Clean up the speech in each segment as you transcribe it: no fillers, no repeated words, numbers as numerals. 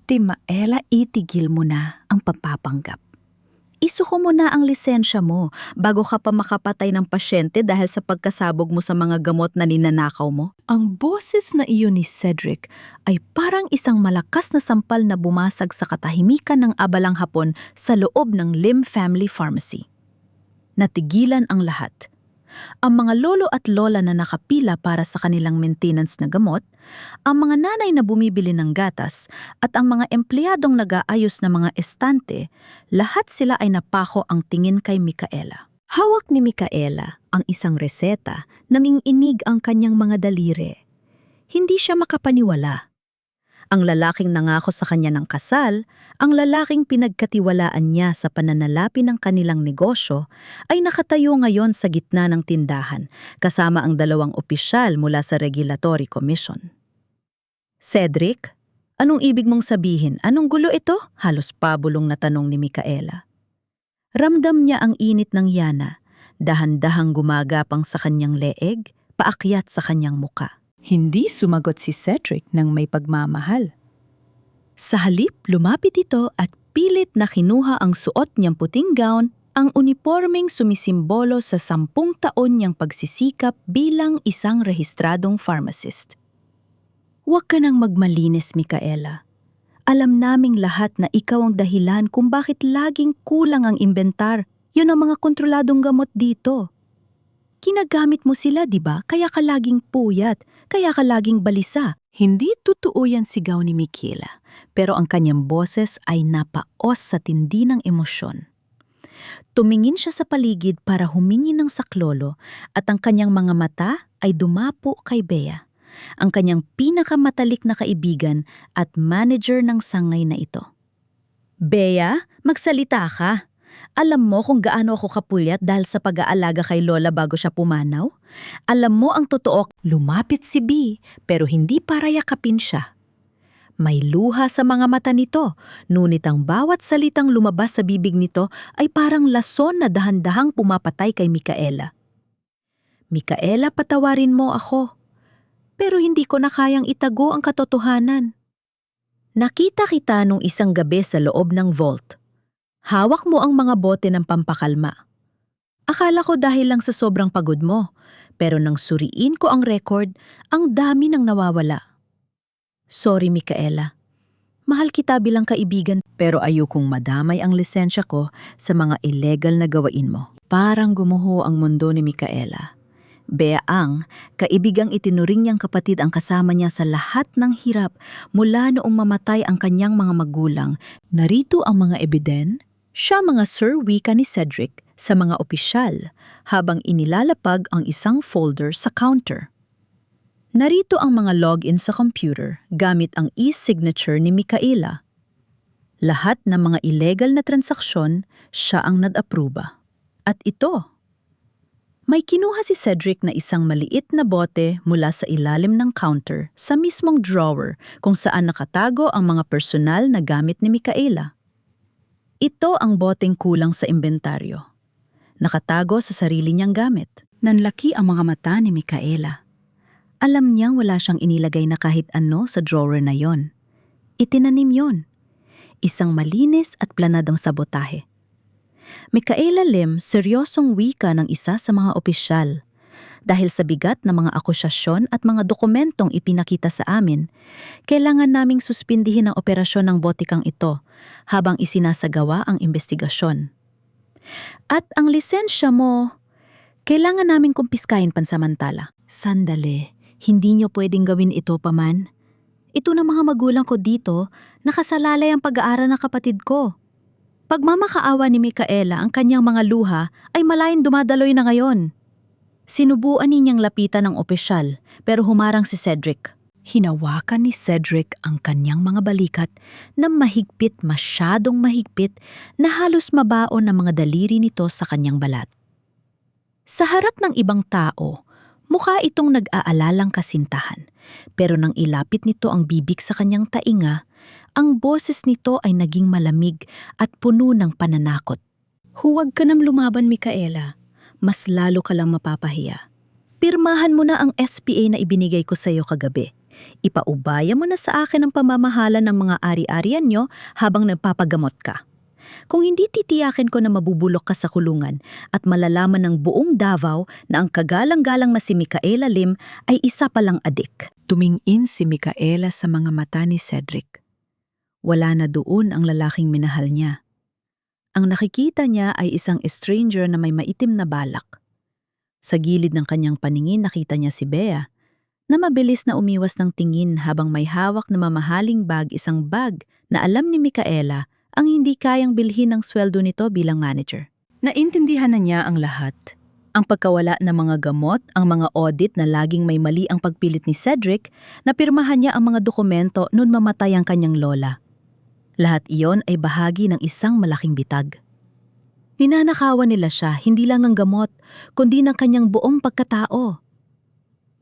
Timaela, itigil mo na ang pagpapanggap. Isuko mo na ang lisensya mo bago ka pa makapatay ng pasyente dahil sa pagkasabog mo sa mga gamot na ninanakaw mo. Ang boses na iyon ni Cedric ay parang isang malakas na sampal na bumasag sa katahimikan ng abalang hapon sa loob ng Lim Family Pharmacy. Natigilan ang lahat. Ang mga lolo at lola na nakapila para sa kanilang maintenance na gamot, ang mga nanay na bumibili ng gatas, at ang mga empleyadong nag-aayos ng mga estante, lahat sila ay napako ang tingin kay Micaela. Hawak ni Micaela ang isang reseta na inig ang kanyang mga daliri. Hindi siya makapaniwala. Ang lalaking nangako sa kanya ng kasal, ang lalaking pinagkatiwalaan niya sa pananalapi ng kanilang negosyo, ay nakatayo ngayon sa gitna ng tindahan, kasama ang dalawang opisyal mula sa Regulatory Commission. Cedric, anong ibig mong sabihin? Anong gulo ito? Halos pabulong na tanong ni Micaela. Ramdam niya ang init ng yana, dahan-dahang gumagapang sa kanyang leeg, paakyat sa kanyang muka. Hindi sumagot si Cedric ng may pagmamahal. Sa halip, lumapit ito at pilit na kinuha ang suot niyang puting gown, ang unipormeng sumisimbolo sa 10 taon niyang pagsisikap bilang isang rehistradong pharmacist. Huwag ka nang magmalinis, Micaela. Alam naming lahat na ikaw ang dahilan kung bakit laging kulang ang inventar. Yun ang mga kontroladong gamot dito. Ginagamit mo sila, di ba? Kaya ka laging puyat, kaya ka laging balisa. Hindi totoo yan, sigaw ni Micaela, pero ang kanyang boses ay napaos sa tindi ng emosyon. Tumingin siya sa paligid para humingi ng saklolo at ang kanyang mga mata ay dumapo kay Bea, ang kanyang pinakamatalik na kaibigan at manager ng sangay na ito. Bea, magsalita ka. Alam mo kung gaano ako kapuyat dahil sa pag-aalaga kay Lola bago siya pumanaw? Alam mo ang totoo, lumapit si B pero hindi para yakapin siya. May luha sa mga mata nito, ngunit ang bawat salitang lumabas sa bibig nito ay parang lason na dahan-dahang pumapatay kay Micaela. Micaela, patawarin mo ako. Pero hindi ko na kayang itago ang katotohanan. Nakita kita nung isang gabi sa loob ng vault. Hawak mo ang mga bote ng pampakalma. Akala ko dahil lang sa sobrang pagod mo, pero nang suriin ko ang record, ang dami nang nawawala. Sorry, Micaela. Mahal kita bilang kaibigan, pero ayokong madamay ang lisensya ko sa mga illegal na gawain mo. Parang gumuho ang mundo ni Micaela. Bea ang kaibigang itinuring niyang kapatid ang kasama niya sa lahat ng hirap mula noong mamatay ang kanyang mga magulang. Narito ang mga ebiden, siya mga Sir wika ni Cedric sa mga opisyal habang inilalapag ang isang folder sa counter. Narito ang mga login sa computer gamit ang e-signature ni Micaela. Lahat ng mga illegal na transaksyon, siya ang nag-aproba. At ito, may kinuha si Cedric na isang maliit na bote mula sa ilalim ng counter sa mismong drawer kung saan nakatago ang mga personal na gamit ni Micaela. Ito ang boteng kulang sa inventaryo. Nakatago sa sarili niyang gamit. Nanlaki ang mga mata ni Micaela. Alam niyang wala siyang inilagay na kahit ano sa drawer na yon. Itinanim yon. Isang malinis at planadong sabotahe. Micaela Lim, seryosong wika ng isa sa mga opisyal. Dahil sa bigat ng mga akusasyon at mga dokumentong ipinakita sa amin, kailangan naming suspindihin ang operasyon ng botikang ito habang isinasagawa ang investigasyon. At ang lisensya mo, kailangan naming kumpiskahin pansamantala. Sandali, hindi niyo pwedeng gawin ito, Paman. Ito na mga magulang ko dito, nakasalalay ang pag-aaral ng kapatid ko. Pagmamakaawa ni Micaela ang kanyang mga luha ay malayong dumadaloy na ngayon. Sinubuan niyang lapitan ng opisyal pero humarang si Cedric. Hinawakan ni Cedric ang kanyang mga balikat na mahigpit, masyadong mahigpit na halos mabaon ng mga daliri nito sa kanyang balat. Sa harap ng ibang tao, mukha itong nag-aalalang kasintahan pero nang ilapit nito ang bibig sa kanyang tainga, ang boses nito ay naging malamig at puno ng pananakot. Huwag ka nang lumaban, Micaela. Mas lalo ka lang mapapahiya. Pirmahan mo na ang SPA na ibinigay ko sa iyo kagabi. Ipaubaya mo na sa akin ang pamamahala ng mga ari-arian nyo habang nagpapagamot ka. Kung hindi titiyakin ko na mabubulok ka sa kulungan at malalaman ng buong Davao na ang kagalang-galang na si Micaela Lim ay isa palang adik. Tumingin si Micaela sa mga mata ni Cedric. Wala na doon ang lalaking minahal niya. Ang nakikita niya ay isang stranger na may maitim na balak. Sa gilid ng kanyang paningin nakita niya si Bea, na mabilis na umiwas ng tingin habang may hawak na mamahaling bag, isang bag na alam ni Micaela ang hindi kayang bilhin ng sweldo nito bilang manager. Naintindihan na niya ang lahat. Ang pagkawala ng mga gamot, ang mga audit na laging may mali ang pagpilit ni Cedric, napirmahan niya ang mga dokumento noon mamatay ang kanyang lola. Lahat iyon ay bahagi ng isang malaking bitag. Ninanakawan nila siya hindi lang ang gamot, kundi ng kanyang buong pagkatao.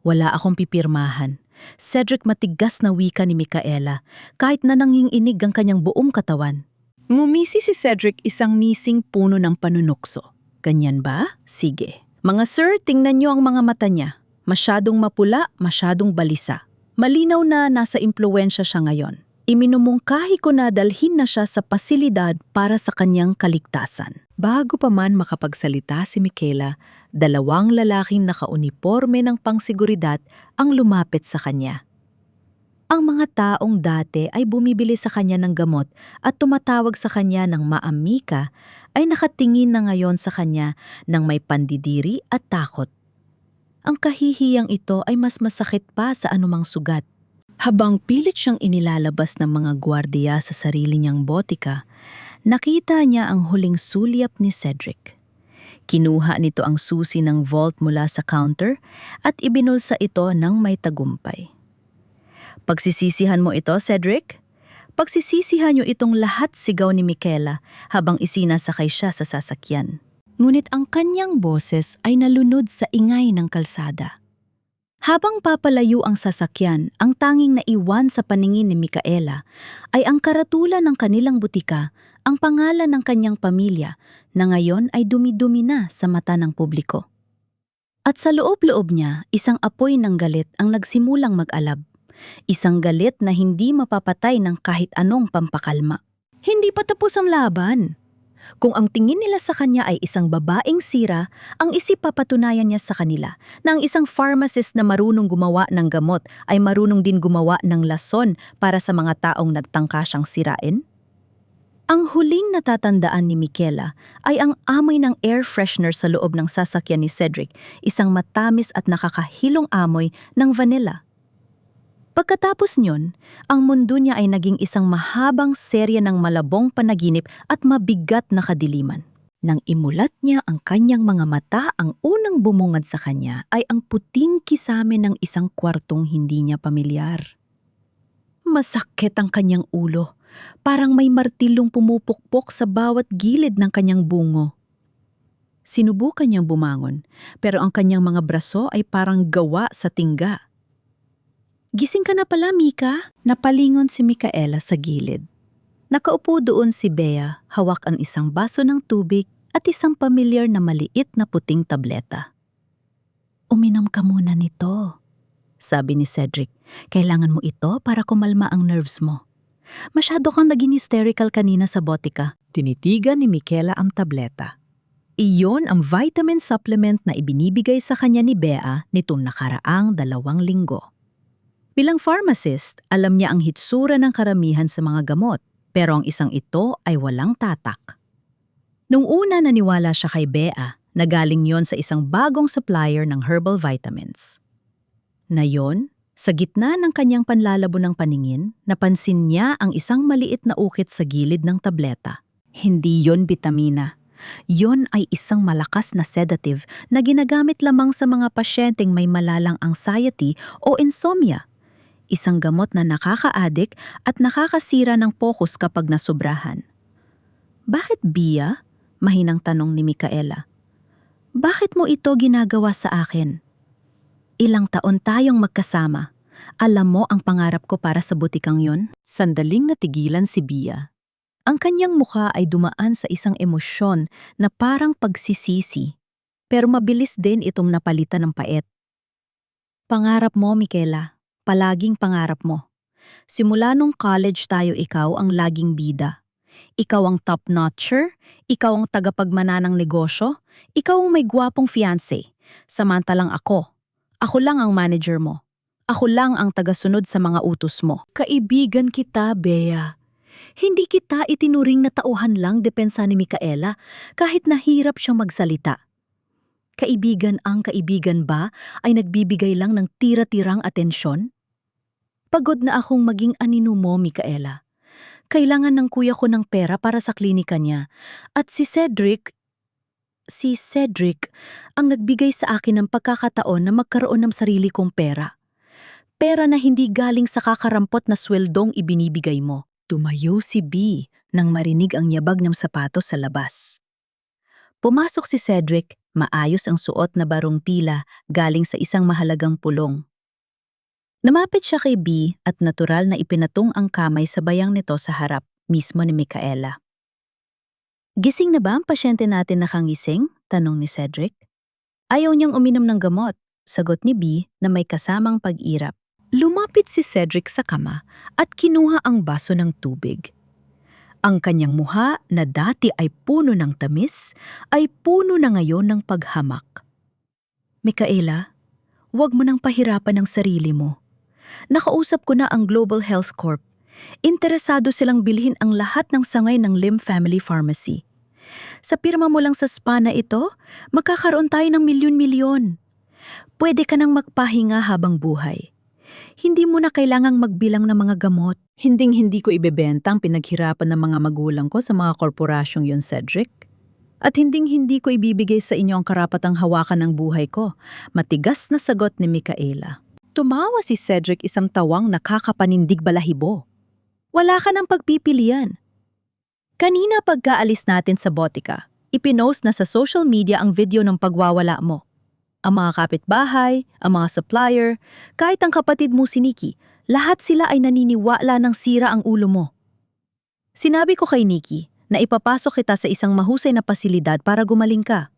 Wala akong pipirmahan. Cedric, matigas na wika ni Micaela, kahit na nanginginig ang kanyang buong katawan. Ngumisi si Cedric, isang nising puno ng panunukso. Ganyan ba? Sige. Mga sir, tingnan niyo ang mga mata niya. Masyadong mapula, masyadong balisa. Malinaw na nasa impluwensya siya ngayon. Iminumungkahi ko na dalhin na siya sa pasilidad para sa kanyang kaligtasan. Bago pa man makapagsalita si Micaela, dalawang lalaking nakauniporme ng pangsiguridad ang lumapit sa kanya. Ang mga taong dati ay bumibili sa kanya ng gamot at tumatawag sa kanya ng maamika ay nakatingin na ngayon sa kanya ng may pandidiri at takot. Ang kahihiyang ito ay mas masakit pa sa anumang sugat. Habang pilit siyang inilalabas ng mga gwardiya sa sarili niyang botika, nakita niya ang huling sulyap ni Cedric. Kinuha nito ang susi ng vault mula sa counter at ibinulsa ito ng may tagumpay. Pagsisisihan mo ito, Cedric? Pagsisisihan niyo itong lahat, sigaw ni Micaela habang isinasakay siya sa sasakyan. Ngunit ang kanyang boses ay nalunod sa ingay ng kalsada. Habang papalayo ang sasakyan, ang tanging naiwan sa paningin ni Micaela ay ang karatulan ng kanilang butika, ang pangalan ng kanyang pamilya na ngayon ay dumi-dumi na sa mata ng publiko. At sa loob-loob niya, isang apoy ng galit ang nagsimulang mag-alab. Isang galit na hindi mapapatay ng kahit anong pampakalma. Hindi pa tapos ang laban. Kung ang tingin nila sa kanya ay isang babaeng sira, ang isip papatunayan niya sa kanila na ang isang pharmacist na marunong gumawa ng gamot ay marunong din gumawa ng lason para sa mga taong nagtangka siyang sirain. Ang huling natatandaan ni Micaela ay ang amoy ng air freshener sa loob ng sasakyan ni Cedric, isang matamis at nakakahilong amoy ng vanilla. Pagkatapos niyon, ang mundo niya ay naging isang mahabang serye ng malabong panaginip at mabigat na kadiliman. Nang imulat niya ang kanyang mga mata, ang unang bumungad sa kanya ay ang puting kisame ng isang kwartong hindi niya pamilyar. Masakit ang kanyang ulo, parang may martilong pumupukpok sa bawat gilid ng kanyang bungo. Sinubukan niyang bumangon, pero ang kanyang mga braso ay parang gawa sa tingga. Gising ka na pala, Mika. Napalingon si Micaela sa gilid. Nakaupo doon si Bea, hawak ang isang baso ng tubig at isang pamilyar na maliit na puting tableta. Uminom ka muna nito, sabi ni Cedric. Kailangan mo ito para kumalma ang nerves mo. Masyado kang naging hysterical kanina sa botika. Tinitigan ni Micaela ang tableta. Iyon ang vitamin supplement na ibinibigay sa kanya ni Bea nitong nakaraang 2 linggo. Bilang pharmacist, alam niya ang hitsura ng karamihan sa mga gamot, pero ang isang ito ay walang tatak. Nung una naniwala siya kay Bea, na galing yon sa isang bagong supplier ng herbal vitamins. Nayon, sa gitna ng kanyang panlalabo ng paningin, napansin niya ang isang maliit na ukit sa gilid ng tableta. Hindi yon bitamina. Yon ay isang malakas na sedative na ginagamit lamang sa mga pasyenteng may malalang anxiety o insomnia. Isang gamot na nakaka-addict at nakakasira ng focus kapag nasobrahan. Bakit Bia? Mahinang tanong ni Micaela. Bakit mo ito ginagawa sa akin? Ilang taon tayong magkasama. Alam mo ang pangarap ko para sa butikang yon? Sandaling natigilan si Bia. Ang kanyang mukha ay dumaan sa isang emosyon na parang pagsisisi, pero mabilis din itong napalitan ng pait. Pangarap mo, Micaela. palaging pangarap mo. Simula nung college tayo, ikaw ang laging bida. Ikaw ang top-notcher, ikaw ang tagapagmana ng negosyo, ikaw ang may gwapong fiancé. Samantalang ako lang ang manager mo. Ako lang ang tagasunod sa mga utos mo. Kaibigan kita, Bea. Hindi kita itinuring na tauhan lang depensa ni Micaela kahit nahirap siyang magsalita. Kaibigan ang kaibigan ba ay nagbibigay lang ng tira-tirang atensyon? Pagod na akong maging anino mo, Micaela. Kailangan ng kuya ko ng pera para sa klinika niya. At si Cedric ang nagbigay sa akin ng pagkakataon na magkaroon ng sarili kong pera. Pera na hindi galing sa kakarampot na sweldong ibinibigay mo. Tumayo si B nang marinig ang yabag ng sapatos sa labas. Pumasok si Cedric, maayos ang suot na barong pila galing sa isang mahalagang pulong. Namapit siya kay B at natural na ipinatong ang kamay sa bayang nito sa harap mismo ni Micaela. Gising na ba ang pasyente natin nakangising? Tanong ni Cedric. Ayaw niyang uminom ng gamot, sagot ni B na may kasamang pag-irap. Lumapit si Cedric sa kama at kinuha ang baso ng tubig. Ang kanyang muha na dati ay puno ng tamis ay puno na ngayon ng paghamak. Micaela, huwag mo nang pahirapan ang sarili mo. Nakausap ko na ang Global Health Corp. Interesado silang bilhin ang lahat ng sangay ng Lim Family Pharmacy. Sa pirma mo lang sa spa na ito, magkakaroon tayo ng milyon-milyon. Pwede ka nang magpahinga habang buhay. Hindi mo na kailangang magbilang ng mga gamot. Hinding-hindi ko ibebenta ang pinaghirapan ng mga magulang ko sa mga korporasyong yon, Cedric. At hinding-hindi ko ibibigay sa inyo ang karapatang hawakan ng buhay ko. Matigas na sagot ni Micaela. Tumawa si Cedric, isang tawang nakakapanindig balahibo. Wala ka ng pagpipilian. Kanina pagkaalis natin sa botika, ipinost na sa social media ang video ng pagwawala mo. Ang mga kapitbahay, ang mga supplier, kahit ang kapatid mo si Nikki, lahat sila ay naniniwala ng sira ang ulo mo. Sinabi ko kay Nikki na ipapasok kita sa isang mahusay na pasilidad para gumaling ka.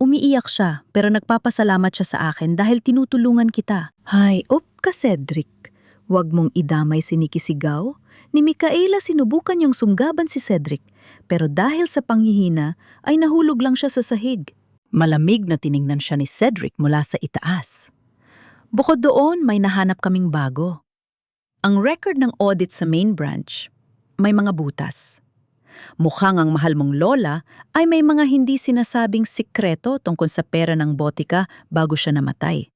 Umiiyak siya pero nagpapasalamat siya sa akin dahil tinutulungan kita. Hay, ka Cedric. Huwag mong idamay si Nikki Sigaw. Ni Micaela sinubukan yung sunggaban si Cedric pero dahil sa panghihina ay nahulog lang siya sa sahig. Malamig na tiningnan siya ni Cedric mula sa itaas. Bukod doon, may nahanap kaming bago. Ang record ng audit sa main branch, may mga butas. Mukhang ang mahal mong lola ay may mga hindi sinasabing sikreto tungkol sa pera ng botika bago siya namatay.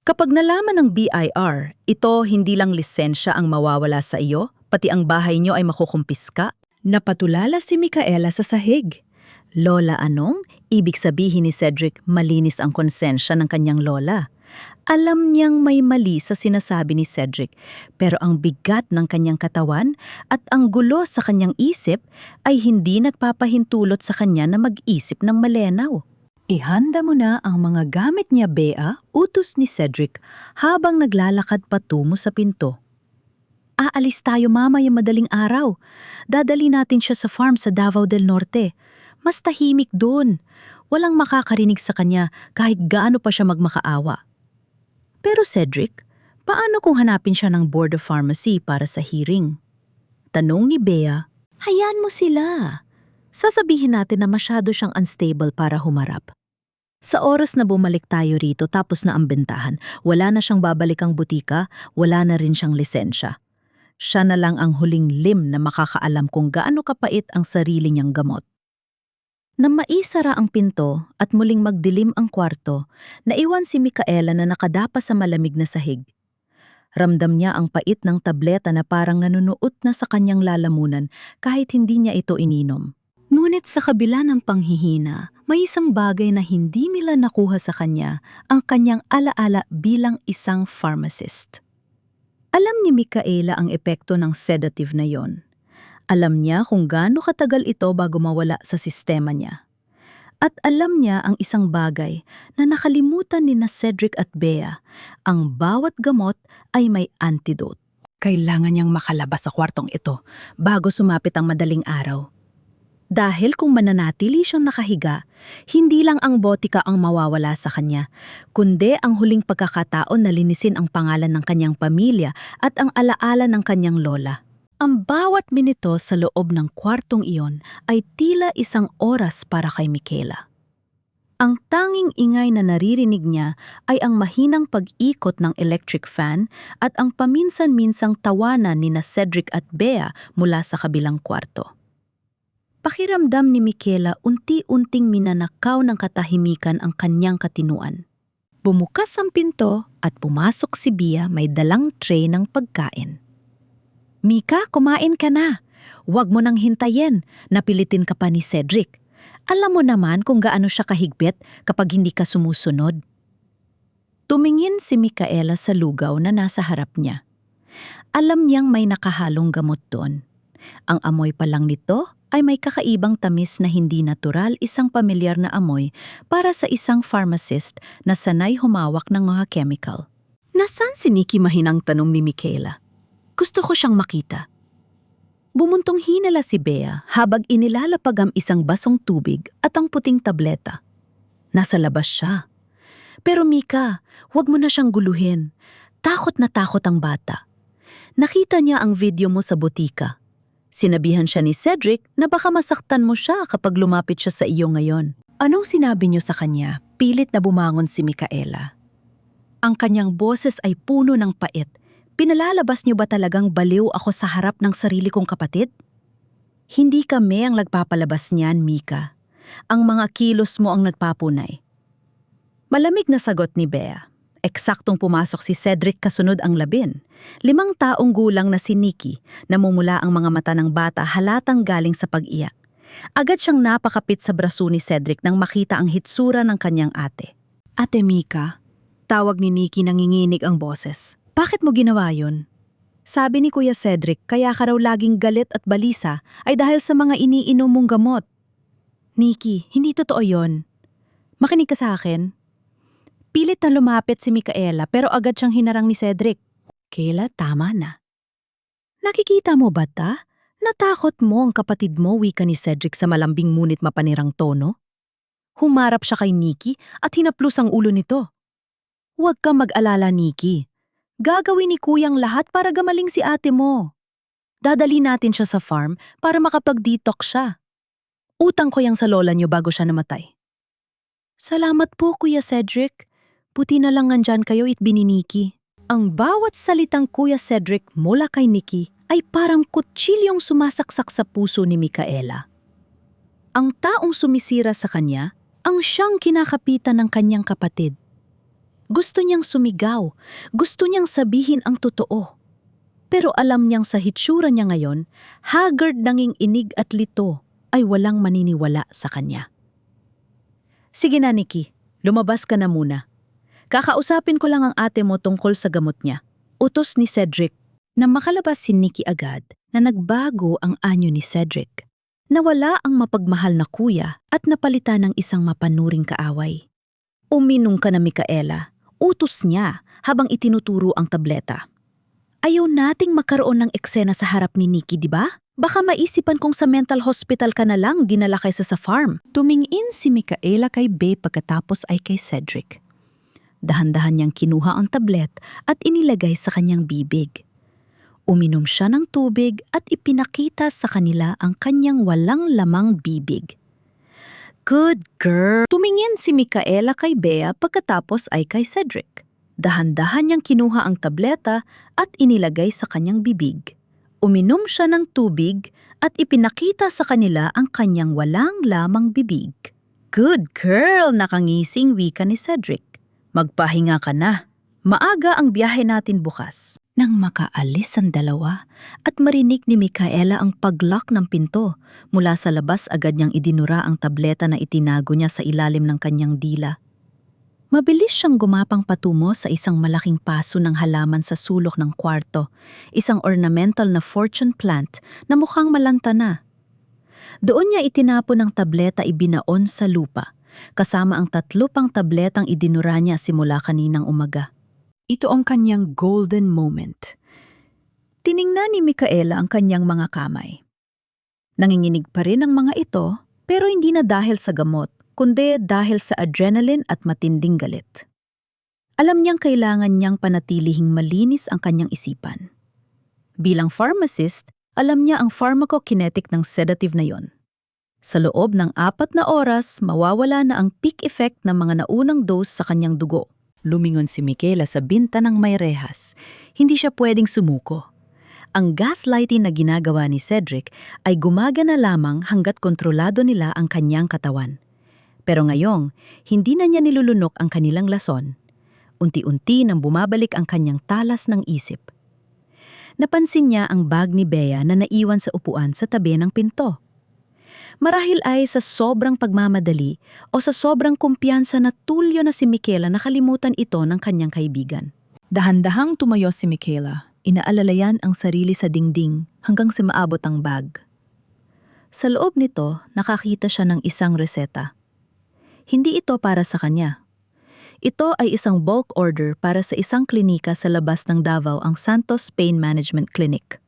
Kapag nalaman ng BIR, ito hindi lang lisensya ang mawawala sa iyo, pati ang bahay niyo ay makukumpiska. Napatulala si Micaela sa sahig. Lola anong? Ibig sabihin ni Cedric malinis ang konsensya ng kanyang lola. Alam niyang may mali sa sinasabi ni Cedric, pero ang bigat ng kanyang katawan at ang gulo sa kanyang isip ay hindi nagpapahintulot sa kanya na mag-isip ng malinaw. Ihanda mo na ang mga gamit niya, Bea, utos ni Cedric habang naglalakad patungo sa pinto. Aalis tayo mamaya madaling araw. Dadali natin siya sa farm sa Davao del Norte. Mas tahimik doon. Walang makakarinig sa kanya kahit gaano pa siya magmakaawa. Pero Cedric, paano kung hanapin siya ng Board of Pharmacy para sa hearing? Tanong ni Bea, hayaan mo sila. Sasabihin natin na masyado siyang unstable para humarap. Sa oras na bumalik tayo rito tapos na ang bentahan, wala na siyang babalikang butika, wala na rin siyang lisensya. Siya na lang ang huling lim na makakaalam kung gaano kapait ang sarili niyang gamot. Nang maisara ang pinto at muling magdilim ang kwarto, naiwan si Micaela na nakadapa sa malamig na sahig. Ramdam niya ang pait ng tableta na parang nanunuot na sa kanyang lalamunan kahit hindi niya ito ininom. Ngunit sa kabila ng panghihina, may isang bagay na hindi nila nakuha sa kanya, ang kanyang alaala bilang isang pharmacist. Alam ni Micaela ang epekto ng sedative na yon. Alam niya kung gaano katagal ito bago mawala sa sistema niya. At alam niya ang isang bagay na nakalimutan ni na Cedric at Bea, ang bawat gamot ay may antidote. Kailangan niyang makalabas sa kwartong ito bago sumapit ang madaling araw. Dahil kung mananatili siyang nakahiga, hindi lang ang botika ang mawawala sa kanya, kundi ang huling pagkakataon na linisin ang pangalan ng kanyang pamilya at ang alaala ng kanyang lola. Ang bawat minuto sa loob ng kwartong iyon ay tila isang oras para kay Michaela. Ang tanging ingay na naririnig niya ay ang mahinang pag-ikot ng electric fan at ang paminsan-minsang tawanan ni na Cedric at Bea mula sa kabilang kwarto. Pakiramdam ni Michaela unti-unting minanakaw ng katahimikan ang kanyang katinuan. Bumukas ang pinto at pumasok si Bea may dalang tray ng pagkain. "Mika, kumain ka na. Huwag mo nang hintayin, napilitin ka pa ni Cedric. Alam mo naman kung gaano siya kahigpit kapag hindi ka sumusunod." Tumingin si Michaela sa lugaw na nasa harap niya. Alam niyang may nakahalong gamot doon. Ang amoy pa lang nito ay may kakaibang tamis na hindi natural, isang pamilyar na amoy para sa isang pharmacist na sanay humawak ng mga chemical. "Nasaan si Nikki?" mahinang tanong ni Michaela. "Gusto ko siyang makita." Bumuntong hinala si Bea habang inilalapag ang isang basong tubig at ang puting tableta. Nasa labas siya. "Pero Mika, huwag mo na siyang guluhin. Takot na takot ang bata. Nakita niya ang video mo sa butika. Sinabihan siya ni Cedric na baka masaktan mo siya kapag lumapit siya sa iyo ngayon." "Anong sinabi niyo sa kanya?" Pilit na bumangon si Michaela. Ang kanyang boses ay puno ng pait. "Pinalalabas niyo ba talagang baliw ako sa harap ng sarili kong kapatid?" "Hindi kami ang nagpapalabas niyan, Mika. Ang mga kilos mo ang nagpapunay." Malamig na sagot ni Bea. Eksaktong pumasok si Cedric kasunod ang labin. 5 taong gulang na si Nikki, namumula ang mga mata ng bata halatang galing sa pag-iyak. Agad siyang napakapit sa braso ni Cedric nang makita ang hitsura ng kanyang ate. "Ate Mika," tawag ni Nikki, nanginginig ang boses. "Bakit mo ginawa yun?" "Sabi ni Kuya Cedric, kaya ka raw laging galit at balisa ay dahil sa mga iniinom mong gamot." "Nikki, hindi totoo yon. Makinig ka sa akin." Pilit na lumapit si Michaela pero agad siyang hinarang ni Cedric. "Kayla, tama na. Nakikita mo ba ta? Natakot mo ang kapatid mo," wika ni Cedric sa malambing ngunit mapanirang tono. Humarap siya kay Nikki at hinaplos ang ulo nito. "Huwag kang mag-alala, Nikki. Gagawin ni Kuyang lahat para gamaling si ate mo. Dadali natin siya sa farm para makapag-detox siya. Utang ko yang sa lola niyo bago siya namatay." "Salamat po, Kuya Cedric. Buti na lang nandyan kayo," itbini ni Nikki. Ang bawat salitang Kuya Cedric mula kay Nikki ay parang kutsilyong sumasaksak sa puso ni Michaela. Ang taong sumisira sa kanya, ang siyang kinakapitan ng kanyang kapatid. Gusto niyang sumigaw, gusto niyang sabihin ang totoo. Pero alam niyang sa hitsura niya ngayon, haggard nanging inig at lito ay walang maniniwala sa kanya. "Sige na, Nikki, lumabas ka na muna. Kakausapin ko lang ang ate mo tungkol sa gamot niya," utos ni Cedric. Nang makalabas si Nikki agad na nagbago ang anyo ni Cedric. Nawala ang mapagmahal na kuya at napalitan ng isang mapanuring kaaway. "Uminom ka na, Michaela," utos niya habang itinuturo ang tableta. "Ayaw nating magkaroon ng eksena sa harap ni Nikki, di ba? Baka maisipan kong sa mental hospital ka na lang dinala kaysa sa farm." Tumingin si Michaela kay Bea pagkatapos ay kay Cedric. Dahan-dahan niyang kinuha ang tablet at inilagay sa kanyang bibig. Uminom siya ng tubig at ipinakita sa kanila ang kanyang walang lamang bibig. "Good girl." Tumingin si Michaela kay Bea pagkatapos ay kay Cedric. Dahan-dahan niyang kinuha ang tableta at inilagay sa kanyang bibig. Uminom siya ng tubig at ipinakita sa kanila ang kanyang walang lamang bibig. "Good girl," nakangising wika ni Cedric. "Magpahinga ka na. Maaga ang biyahe natin bukas." Nang makaalis ang dalawa at marinig ni Michaela ang pag-lock ng pinto, mula sa labas agad niyang idinura ang tableta na itinago niya sa ilalim ng kanyang dila. Mabilis siyang gumapang patungo sa isang malaking paso ng halaman sa sulok ng kwarto, isang ornamental na fortune plant na mukhang malanta na. Doon niya itinapon ang tableta, ibinaon sa lupa, kasama ang 3 pang tabletang idinura niya simula kaninang umaga. Ito ang kanyang golden moment. Tiningnan ni Michaela ang kanyang mga kamay. Nanginginig pa rin ang mga ito, pero hindi na dahil sa gamot, kundi dahil sa adrenaline at matinding galit. Alam niyang kailangan niyang panatilihing malinis ang kanyang isipan. Bilang pharmacist, alam niya ang pharmacokinetic ng sedative na yon. Sa loob ng 4 na oras, mawawala na ang peak effect ng mga naunang dose sa kanyang dugo. Lumingon si Michaela sa binta ng may rehas. Hindi siya pwedeng sumuko. Ang gaslighting na ginagawa ni Cedric ay gumagana lamang hanggat kontrolado nila ang kanyang katawan. Pero ngayong, hindi na niya nilulunok ang kanilang lason. Unti-unti nang bumabalik ang kanyang talas ng isip. Napansin niya ang bag ni Bea na naiwan sa upuan sa tabi ng pinto. Marahil ay sa sobrang pagmamadali o sa sobrang kumpiyansa na tulyo na si Michaela nakalimutan ito ng kanyang kaibigan. Dahan-dahang tumayo si Michaela. Inaalalayan ang sarili sa dingding hanggang sa maabot ang bag. Sa loob nito, nakakita siya ng isang reseta. Hindi ito para sa kanya. Ito ay isang bulk order para sa isang klinika sa labas ng Davao, ang Santos Pain Management Clinic.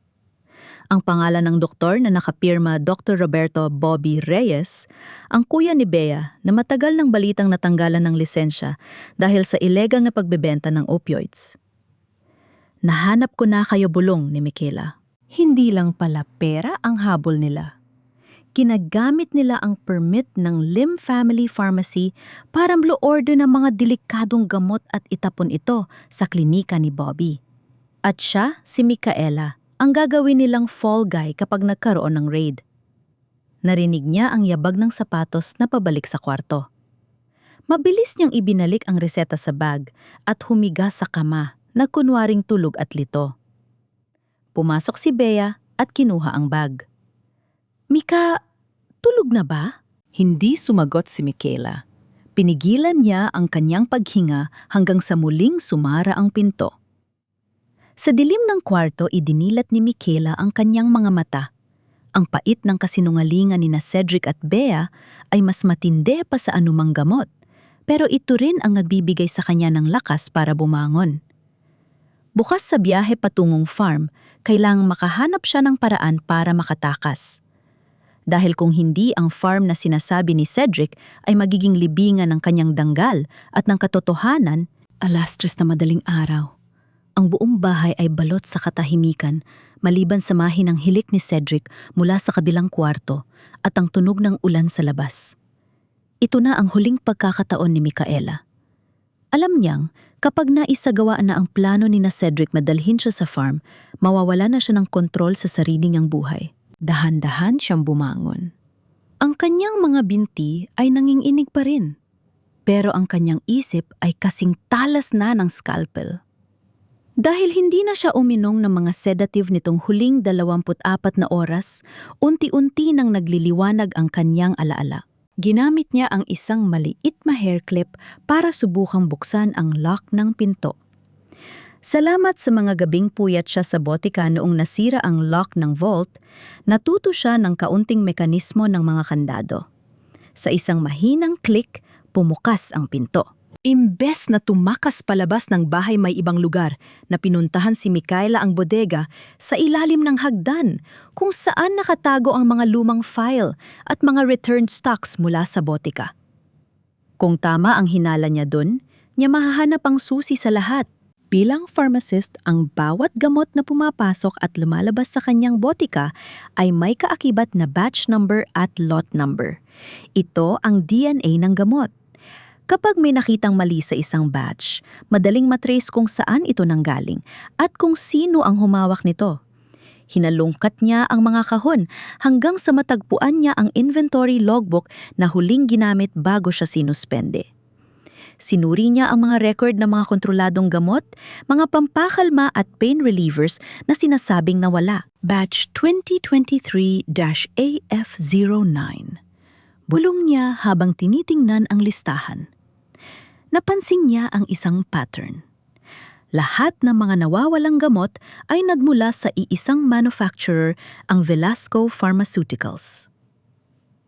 Ang pangalan ng doktor na nakapirma Dr. Roberto Bobby Reyes, ang kuya ni Bea na matagal ng balitang natanggalan ng lisensya dahil sa ilegal na pagbebenta ng opioids. Nahanap ko na kayo, bulong ni Michaela. Hindi lang pala pera ang habol nila. Ginagamit nila ang permit ng Lim Family Pharmacy para order ng mga delikadong gamot at itapon ito sa klinika ni Bobby. At siya, si Michaela, ang gagawin nilang fall guy kapag nagkaroon ng raid. Narinig niya ang yabag ng sapatos na pabalik sa kwarto. Mabilis niyang ibinalik ang reseta sa bag at humiga sa kama na kunwaring tulog at lito. Pumasok si Bea at kinuha ang bag. Mika, tulog na ba? Hindi sumagot si Michaela. Pinigilan niya ang kanyang paghinga hanggang sa muling sumara ang pinto. Sa dilim ng kwarto, idinilat ni Michaela ang kanyang mga mata. Ang pait ng kasinungalingan ni Cedric at Bea ay mas matindi pa sa anumang gamot, pero ito rin ang nagbibigay sa kanya ng lakas para bumangon. Bukas sa biyahe patungong farm, kailangang makahanap siya ng paraan para makatakas. Dahil kung hindi ang farm na sinasabi ni Cedric ay magiging libingan ng kanyang danggal at ng katotohanan, 3:00 na madaling araw. Ang buong bahay ay balot sa katahimikan, maliban sa mahin ng hilik ni Cedric mula sa kabilang kwarto at ang tunog ng ulan sa labas. Ito na ang huling pagkakataon ni Michaela. Alam niyang kapag naisagawa na ang plano ni Cedric na dalhin siya sa farm, mawawala na siya ng kontrol sa sarili niyang buhay. Dahan-dahan siyang bumangon. Ang kanyang mga binti ay nanginginig pa rin. Pero ang kanyang isip ay kasing talas na ng scalpel. Dahil hindi na siya uminom ng mga sedative nitong huling 24 na oras, unti-unti nang nagliliwanag ang kanyang alaala. Ginamit niya ang isang maliit na hair clip para subukang buksan ang lock ng pinto. Salamat sa mga gabing puyat siya sa botika noong nasira ang lock ng vault, natuto siya ng kaunting mekanismo ng mga kandado. Sa isang mahinang click, pumukas ang pinto. Imbes na tumakas palabas ng bahay may ibang lugar, na pinuntahan si Michaela ang bodega sa ilalim ng hagdan kung saan nakatago ang mga lumang file at mga returned stocks mula sa botika. Kung tama ang hinala niya dun, niya mahahanap ang susi sa lahat. Bilang pharmacist, ang bawat gamot na pumapasok at lumalabas sa kanyang botika ay may kaakibat na batch number at lot number. Ito ang DNA ng gamot. Kapag may nakitang mali sa isang batch, madaling matrace kung saan ito nanggaling at kung sino ang humawak nito. Hinalungkat niya ang mga kahon hanggang sa matagpuan niya ang inventory logbook na huling ginamit bago siya sinuspende. Sinuri niya ang mga record ng mga kontroladong gamot, mga pampakalma at pain relievers na sinasabing nawala. Batch 2023-AF09. Bulong niya habang tinitingnan ang listahan. Napansin niya ang isang pattern. Lahat ng mga nawawalang gamot ay nagmula sa iisang manufacturer, ang Velasco Pharmaceuticals.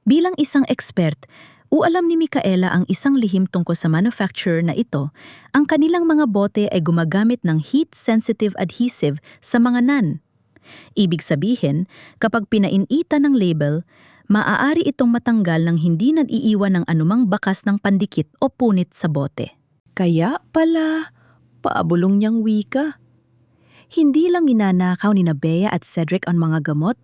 Bilang isang expert, alam ni Michaela ang isang lihim tungkol sa manufacturer na ito. Ang kanilang mga bote ay gumagamit ng heat-sensitive adhesive sa mga nan. Ibig sabihin, kapag pinainitan ng label, maaari itong matanggal ng hindi nag-iiwan ng anumang bakas ng pandikit o punit sa bote. Kaya pala, paabulong niyang wika. Hindi lang ninanakaw ni Bea at Cedric ang mga gamot,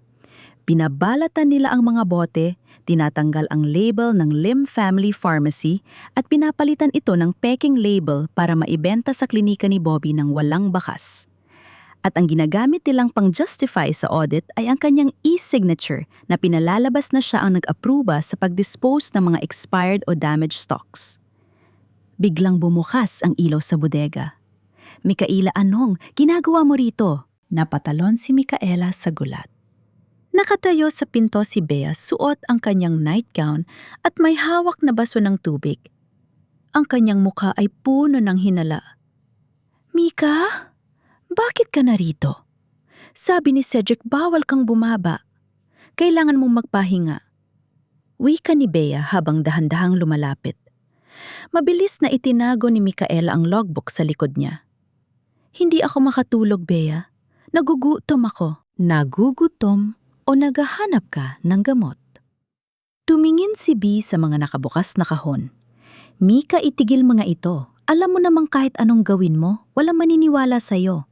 binabalatan nila ang mga bote, tinatanggal ang label ng Lim Family Pharmacy at pinapalitan ito ng peking label para maibenta sa klinika ni Bobby ng walang bakas. At ang ginagamit nilang pang-justify sa audit ay ang kanyang e-signature na pinalalabas na siya ang nag-aproba sa pag-dispose ng mga expired o damaged stocks. Biglang bumukas ang ilaw sa bodega. Mikaela, anong ginagawa mo rito? Napatalon si Mikaela sa gulat. Nakatayo sa pinto si Bea, suot ang kanyang nightgown at may hawak na baso ng tubig. Ang kanyang mukha ay puno ng hinala. Mika, bakit ka narito? Sabi ni Cedric, bawal kang bumaba. Kailangan mong magpahinga. Wika ni Bea habang dahan-dahang lumalapit. Mabilis na itinago ni Mikaela ang logbook sa likod niya. Hindi ako makatulog, Bea. Nagugutom ako. Nagugutom o naghahanap ka ng gamot? Tumingin si B sa mga nakabukas na kahon. Mika, itigil mga ito. Alam mo namang kahit anong gawin mo, walang maniniwala sa'yo.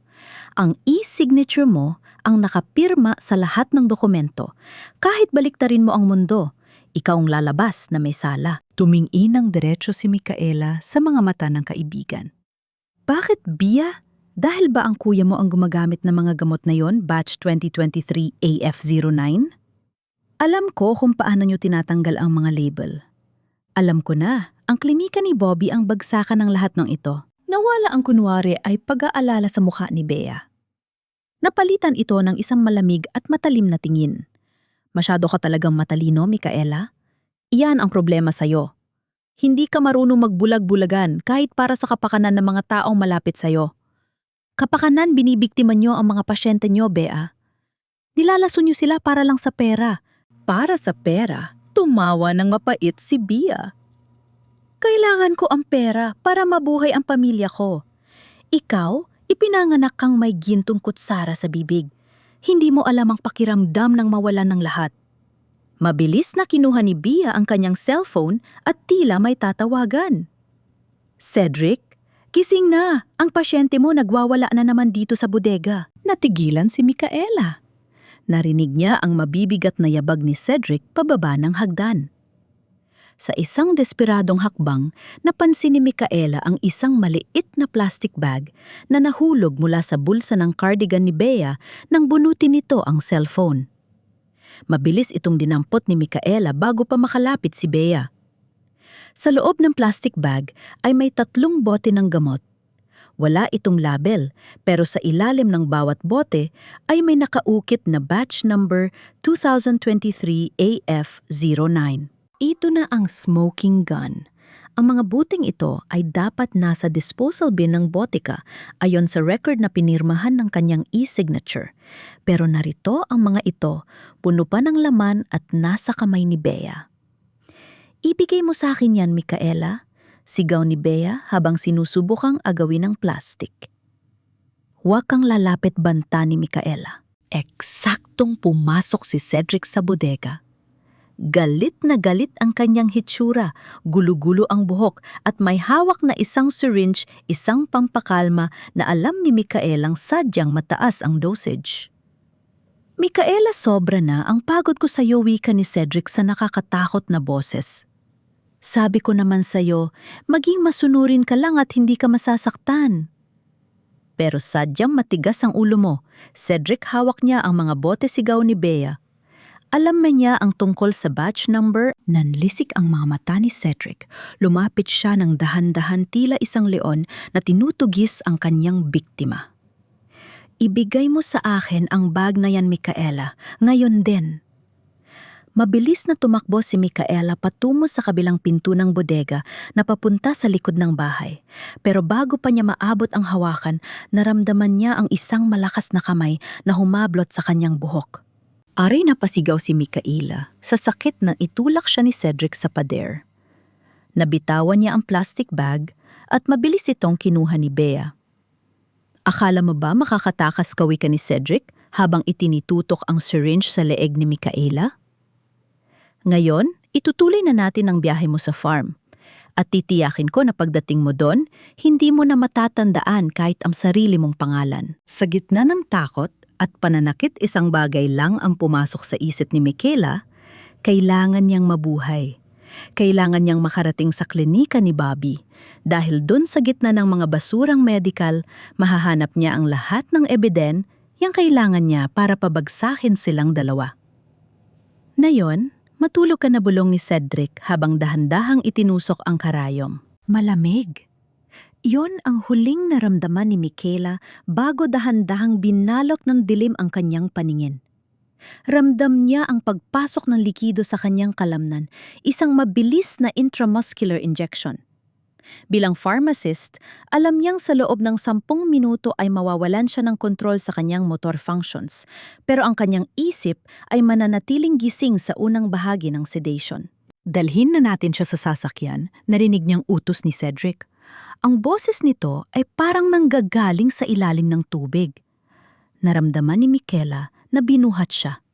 Ang e-signature mo ang nakapirma sa lahat ng dokumento. Kahit baliktarin mo ang mundo, ikaw ang lalabas na may sala. Tumingin ng diretso si Mikaela sa mga mata ng kaibigan. Bakit, Bia? Dahil ba ang kuya mo ang gumagamit ng mga gamot na yon, batch 2023 AF09? Alam ko kung paano nyo tinatanggal ang mga label. Alam ko na, ang klinika ni Bobby ang bagsakan ng lahat ng ito. Nawala ang kunwari ay pag-aalala sa mukha ni Bea. Napalitan ito ng isang malamig at matalim na tingin. Masyado ka talagang matalino, Mikaela. Iyan ang problema sa'yo. Hindi ka marunong magbulag-bulagan kahit para sa kapakanan ng mga taong malapit sa'yo. Kapakanan, binibiktima nyo ang mga pasyente nyo, Bea. Nilalaso nyo sila para lang sa pera. Para sa pera, tumawa ng mapait si Bia. Kailangan ko ang pera para mabuhay ang pamilya ko. Ikaw, ipinanganak kang may gintong kutsara sa bibig. Hindi mo alam ang pakiramdam ng mawalan ng lahat. Mabilis na kinuha ni Bia ang kanyang cellphone at tila may tatawagan. Cedric, gising na! Ang pasyente mo nagwawala na naman dito sa bodega. Natigilan si Mikaela. Narinig niya ang mabibigat na yabag ni Cedric pababa ng hagdan. Sa isang desperadong hakbang, napansin ni Mikaela ang isang maliit na plastic bag na nahulog mula sa bulsa ng cardigan ni Bea nang bunutin nito ang cellphone. Mabilis itong dinampot ni Mikaela bago pa makalapit si Bea. Sa loob ng plastic bag ay may 3 bote ng gamot. Wala itong label, pero sa ilalim ng bawat bote ay may nakaukit na batch number 2023 AF09. Ito na ang smoking gun. Ang mga buting ito ay dapat nasa disposal bin ng botika ayon sa record na pinirmahan ng kanyang e-signature. Pero narito ang mga ito, puno pa ng laman at nasa kamay ni Bea. Ibigay mo sa akin yan, Mikaela, sigaw ni Bea habang sinusubukang agawin ng plastic. Huwag kang lalapit, banta ni Mikaela. Eksaktong pumasok si Cedric sa bodega. Galit na galit ang kanyang hitsura, gulo-gulo ang buhok at may hawak na isang syringe, isang pampakalma na alam ni Mikaelang sadyang mataas ang dosage. Mikaela, sobra na ang pagod ko sa iyo, wika ni Cedric sa nakakatakot na boses. Sabi ko naman sa iyo, maging masunurin ka lang at hindi ka masasaktan. Pero sadyang matigas ang ulo mo. Cedric, hawak niya ang mga bote, sigaw ni Bea. Alam niya ang tungkol sa batch number. Nanlisik ang mga mata ni Cedric. Lumapit siya ng dahan-dahan tila isang leon na tinutugis ang kanyang biktima. Ibigay mo sa akin ang bag na yan, Mikaela. Ngayon din. Mabilis na tumakbo si Mikaela patungo sa kabilang pinto ng bodega na papunta sa likod ng bahay. Pero bago pa niya maabot ang hawakan, naramdaman niya ang isang malakas na kamay na humablot sa kanyang buhok. Aray napasigaw si Mikaela sa sakit nang itulak siya ni Cedric sa pader. Nabitawan niya ang plastic bag at mabilis itong kinuha ni Bea. Akala mo ba makakatakas ka, wika ni Cedric? habang itinitutok ang syringe sa leeg ni Micaela. Ngayon, itutuloy na natin ang biyahe mo sa farm. At titiyakin ko na pagdating mo doon, hindi mo na matatandaan kahit ang sarili mong pangalan. Sa gitna ng takot at pananakit, isang bagay lang ang pumasok sa isip ni Micaela: kailangan niyang mabuhay. Kailangan niyang makarating sa klinika ni Bobby. Dahil doon sa gitna ng mga basurang medical, mahahanap niya ang lahat ng ebiden yang kailangan niya para pabagsakin silang dalawa. Ngayon, matulog ka na bulong ni Cedric habang dahan-dahang itinusok ang karayom. Malamig. Iyon ang huling naramdaman ni Micaela bago dahan-dahang binalot ng dilim ang kanyang paningin. Ramdam niya ang pagpasok ng likido sa kanyang kalamnan, isang mabilis na intramuscular injection. Bilang pharmacist, alam niyang sa loob ng 10 minuto ay mawawalan siya ng kontrol sa kanyang motor functions, pero ang kanyang isip ay mananatiling gising sa unang bahagi ng sedation. Dalhin na natin siya sa sasakyan, narinig niyang utos ni Cedric. Ang boses nito ay parang nanggagaling sa ilalim ng tubig. Naramdaman ni Micaela na binuhat siya.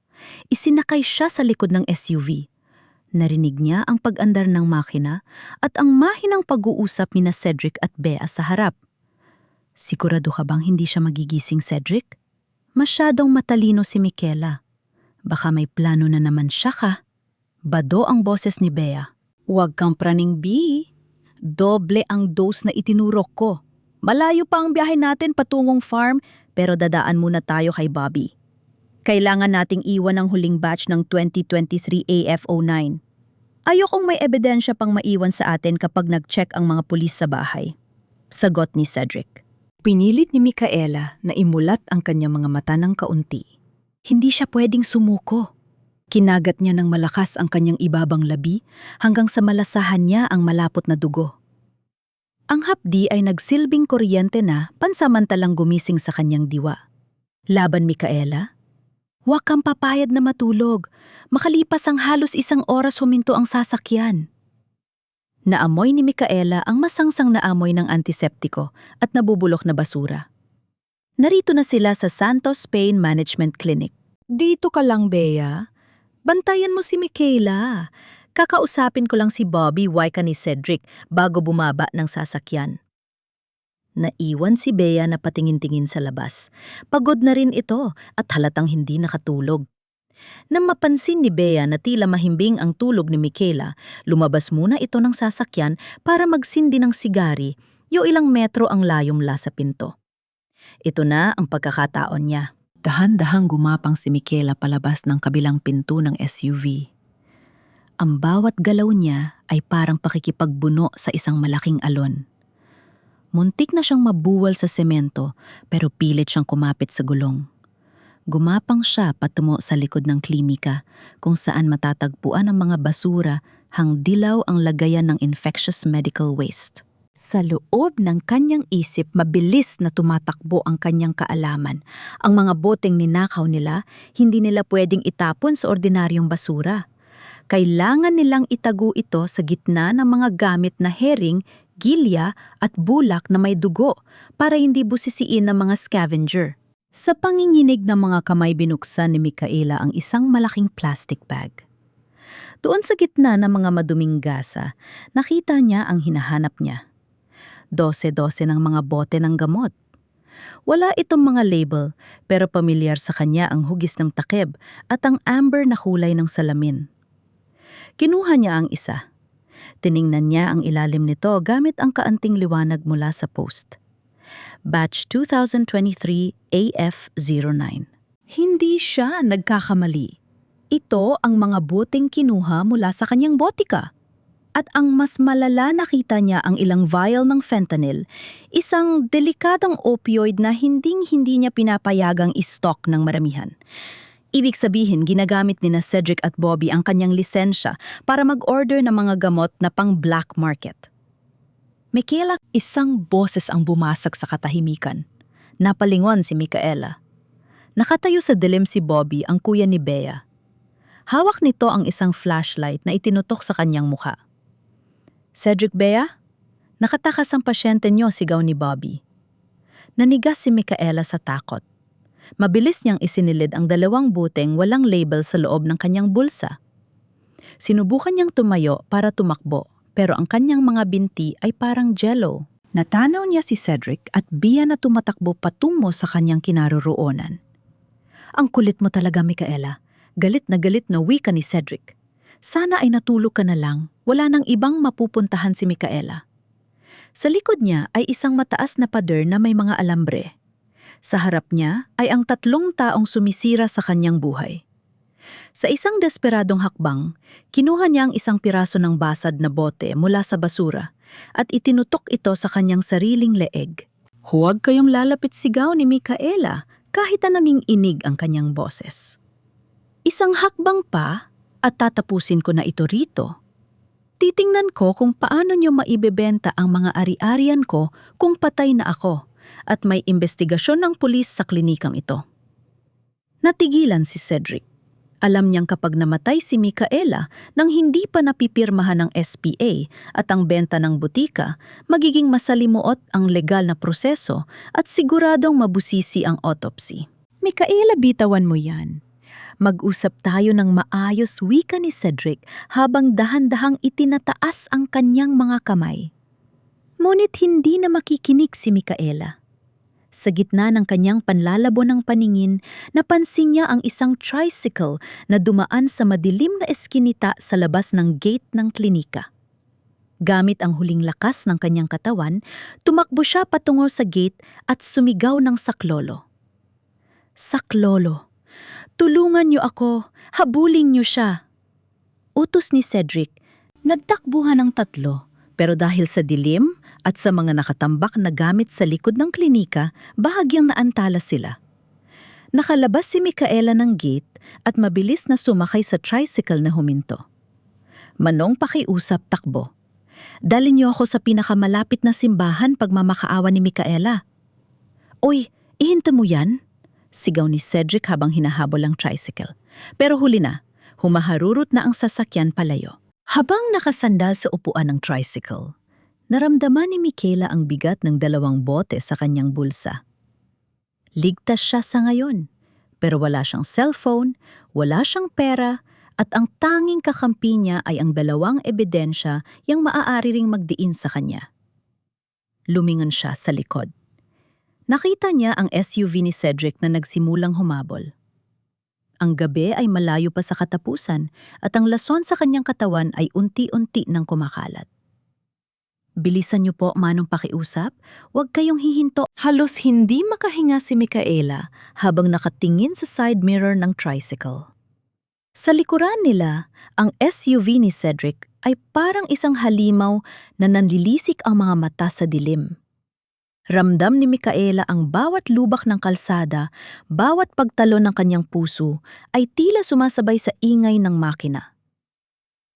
Isinakay siya sa likod ng SUV. Narinig niya ang pag-andar ng makina at ang mahinang pag-uusap ni Cedric at Bea sa harap. Sigurado ka bang hindi siya magigising, Cedric? Masyadong matalino si Micaela. Baka may plano na naman siya ka. Bado ang boses ni Bea. Huwag kang praning B. Doble ang dose na itinurok ko. Malayo pa ang biyahe natin patungong farm, pero dadaan muna tayo kay Bobby. Kailangan nating iwan ang huling batch ng 2023 AF09. Ayokong may ebidensya pang maiwan sa atin kapag nag-check ang mga pulis sa bahay. Sagot ni Cedric. Pinilit ni Micaela na imulat ang kanyang mga mata ng kaunti. Hindi siya pwedeng sumuko. Kinagat niya ng malakas ang kanyang ibabang labi hanggang sa malasahan niya ang malapot na dugo. Ang hapdi ay nagsilbing kuryente na pansamantalang gumising sa kanyang diwa. Laban, Micaela? Huwag kang papayad na matulog. Makalipas ang halos 1 oras huminto ang sasakyan. Naamoy ni Micaela ang masangsang na amoy ng antiseptiko at nabubulok na basura. Narito na sila sa Santos Pain Management Clinic. Dito ka lang, Bea. Bantayan mo si Micaela. Kakausapin ko lang si Bobby, wika ni Cedric, bago bumaba ng sasakyan. Naiwan si Bea na patingin-tingin sa labas. Pagod na rin ito at halatang hindi nakatulog. Nang mapansin ni Bea na tila mahimbing ang tulog ni Micaela, lumabas muna ito ng sasakyan para magsindi ng sigari, ilang metro ang layo mula sa pinto. Ito na ang pagkakataon niya. Dahan-dahang gumapang si Micaela palabas ng kabilang pinto ng SUV. Ang bawat galaw niya ay parang pakikipagbuno sa isang malaking alon. Muntik na siyang mabuwal sa semento pero pilit siyang kumapit sa gulong. Gumapang siya patungo sa likod ng klinika kung saan matatagpuan ang mga basura hang dilaw ang lagayan ng infectious medical waste. Sa loob ng kanyang isip, mabilis na tumatakbo ang kanyang kaalaman. Ang mga boteng ninakaw nila, hindi nila pwedeng itapon sa ordinaryong basura. Kailangan nilang itago ito sa gitna ng mga gamit na herring, gilya at bulak na may dugo para hindi busisiin ng mga scavenger. Sa panginginig ng mga kamay, binuksan ni Micaela ang isang malaking plastic bag. Doon sa gitna ng mga maduming gasa, nakita niya ang hinahanap niya. 12 ng mga bote ng gamot. Wala itong mga label, pero pamilyar sa kanya ang hugis ng takip at ang amber na kulay ng salamin. Kinuha niya ang isa. Tiningnan niya ang ilalim nito gamit ang kaanting liwanag mula sa post. Batch 2023 AF09. Hindi siya nagkakamali. Ito ang mga boteng kinuha mula sa kanyang botika. At ang mas malala, nakita niya ang ilang vial ng fentanyl, isang delikadong opioid na hinding-hindi niya pinapayagang i-stock ng maramihan. Ibig sabihin, ginagamit ni Cedric at Bobby ang kanyang lisensya para mag-order ng mga gamot na pang black market. Micaela, isang boses ang bumasag sa katahimikan. Napalingon si Micaela. Nakatayo sa dilim si Bobby, ang kuya ni Bea. Hawak nito ang isang flashlight na itinutok sa kanyang mukha. Cedric, Bea? Nakatakas ang pasyente niyo, sigaw ni Bobby. Nanigas si Micaela sa takot. Mabilis niyang isinilid ang 2 buteng walang label sa loob ng kanyang bulsa. Sinubukan niyang tumayo para tumakbo, pero ang kanyang mga binti ay parang jello. Natanaw niya si Cedric at biya na tumatakbo patungo sa kanyang kinaroroonan. Ang kulit mo talaga, Micaela. Galit na wika ni Cedric. Sana ay natulog ka na lang, wala nang ibang mapupuntahan si Micaela. Sa likod niya ay isang mataas na pader na may mga alambre. Sa harap niya ay ang 3 taong sumisira sa kanyang buhay. Sa isang desperadong hakbang, kinuha niya ang isang piraso ng basad na bote mula sa basura at itinutok ito sa kanyang sariling leeg. Huwag kayong lalapit, sigaw ni Micaela kahit anong inig ang kanyang boses. Isang hakbang pa at tatapusin ko na ito rito. Titingnan ko kung paano niyo maibebenta ang mga ari-arian ko kung patay na ako at may investigasyon ng pulis sa klinikang ito. Natigilan si Cedric. Alam niyang kapag namatay si Micaela nang hindi pa napipirmahan ng SPA at ang benta ng butika, magiging masalimuot ang legal na proseso at siguradong mabusisi ang autopsy. Micaela, bitawan mo yan. Mag-usap tayo ng maayos, wika ni Cedric habang dahan-dahang itinataas ang kanyang mga kamay. Ngunit hindi na makikinig si Micaela. Sa gitna ng kanyang panlalabo ng paningin, napansin niya ang isang tricycle na dumaan sa madilim na eskinita sa labas ng gate ng klinika. Gamit ang huling lakas ng kanyang katawan, tumakbo siya patungo sa gate at sumigaw ng saklolo. Saklolo! Tulungan niyo ako, habulin niyo siya. Utos ni Cedric, nagtakbuhan ng 3, pero dahil sa dilim at sa mga nakatambak na gamit sa likod ng klinika, bahagyang naantala sila. Nakalabas si Micaela ng gate at mabilis na sumakay sa tricycle na huminto. Manong pakiusap, takbo. Dalhin niyo ako sa pinakamalapit na simbahan pag mamakaawa ni Micaela. Oy, ihinto mo yan? Sigaw ni Cedric habang hinahabol ang tricycle. Pero huli na, humaharurot na ang sasakyan palayo. Habang nakasandal sa upuan ng tricycle, naramdaman ni Micaela ang bigat ng 2 bote sa kanyang bulsa. Ligtas siya sa ngayon, pero wala siyang cellphone, wala siyang pera, at ang tanging kakampi niya ay ang 2 ebidensya yang maaari ring magdiin sa kanya. Lumingon siya sa likod. Nakita niya ang SUV ni Cedric na nagsimulang humabol. Ang gabi ay malayo pa sa katapusan at ang lason sa kanyang katawan ay unti-unti nang kumakalat. Bilisan niyo po, manong pakiusap. Huwag kayong hihinto. Halos hindi makahinga si Micaela habang nakatingin sa side mirror ng tricycle. Sa likuran nila, ang SUV ni Cedric ay parang isang halimaw na nanlilisik ang mga mata sa dilim. Ramdam ni Micaela ang bawat lubak ng kalsada, bawat pagtalon ng kanyang puso ay tila sumasabay sa ingay ng makina.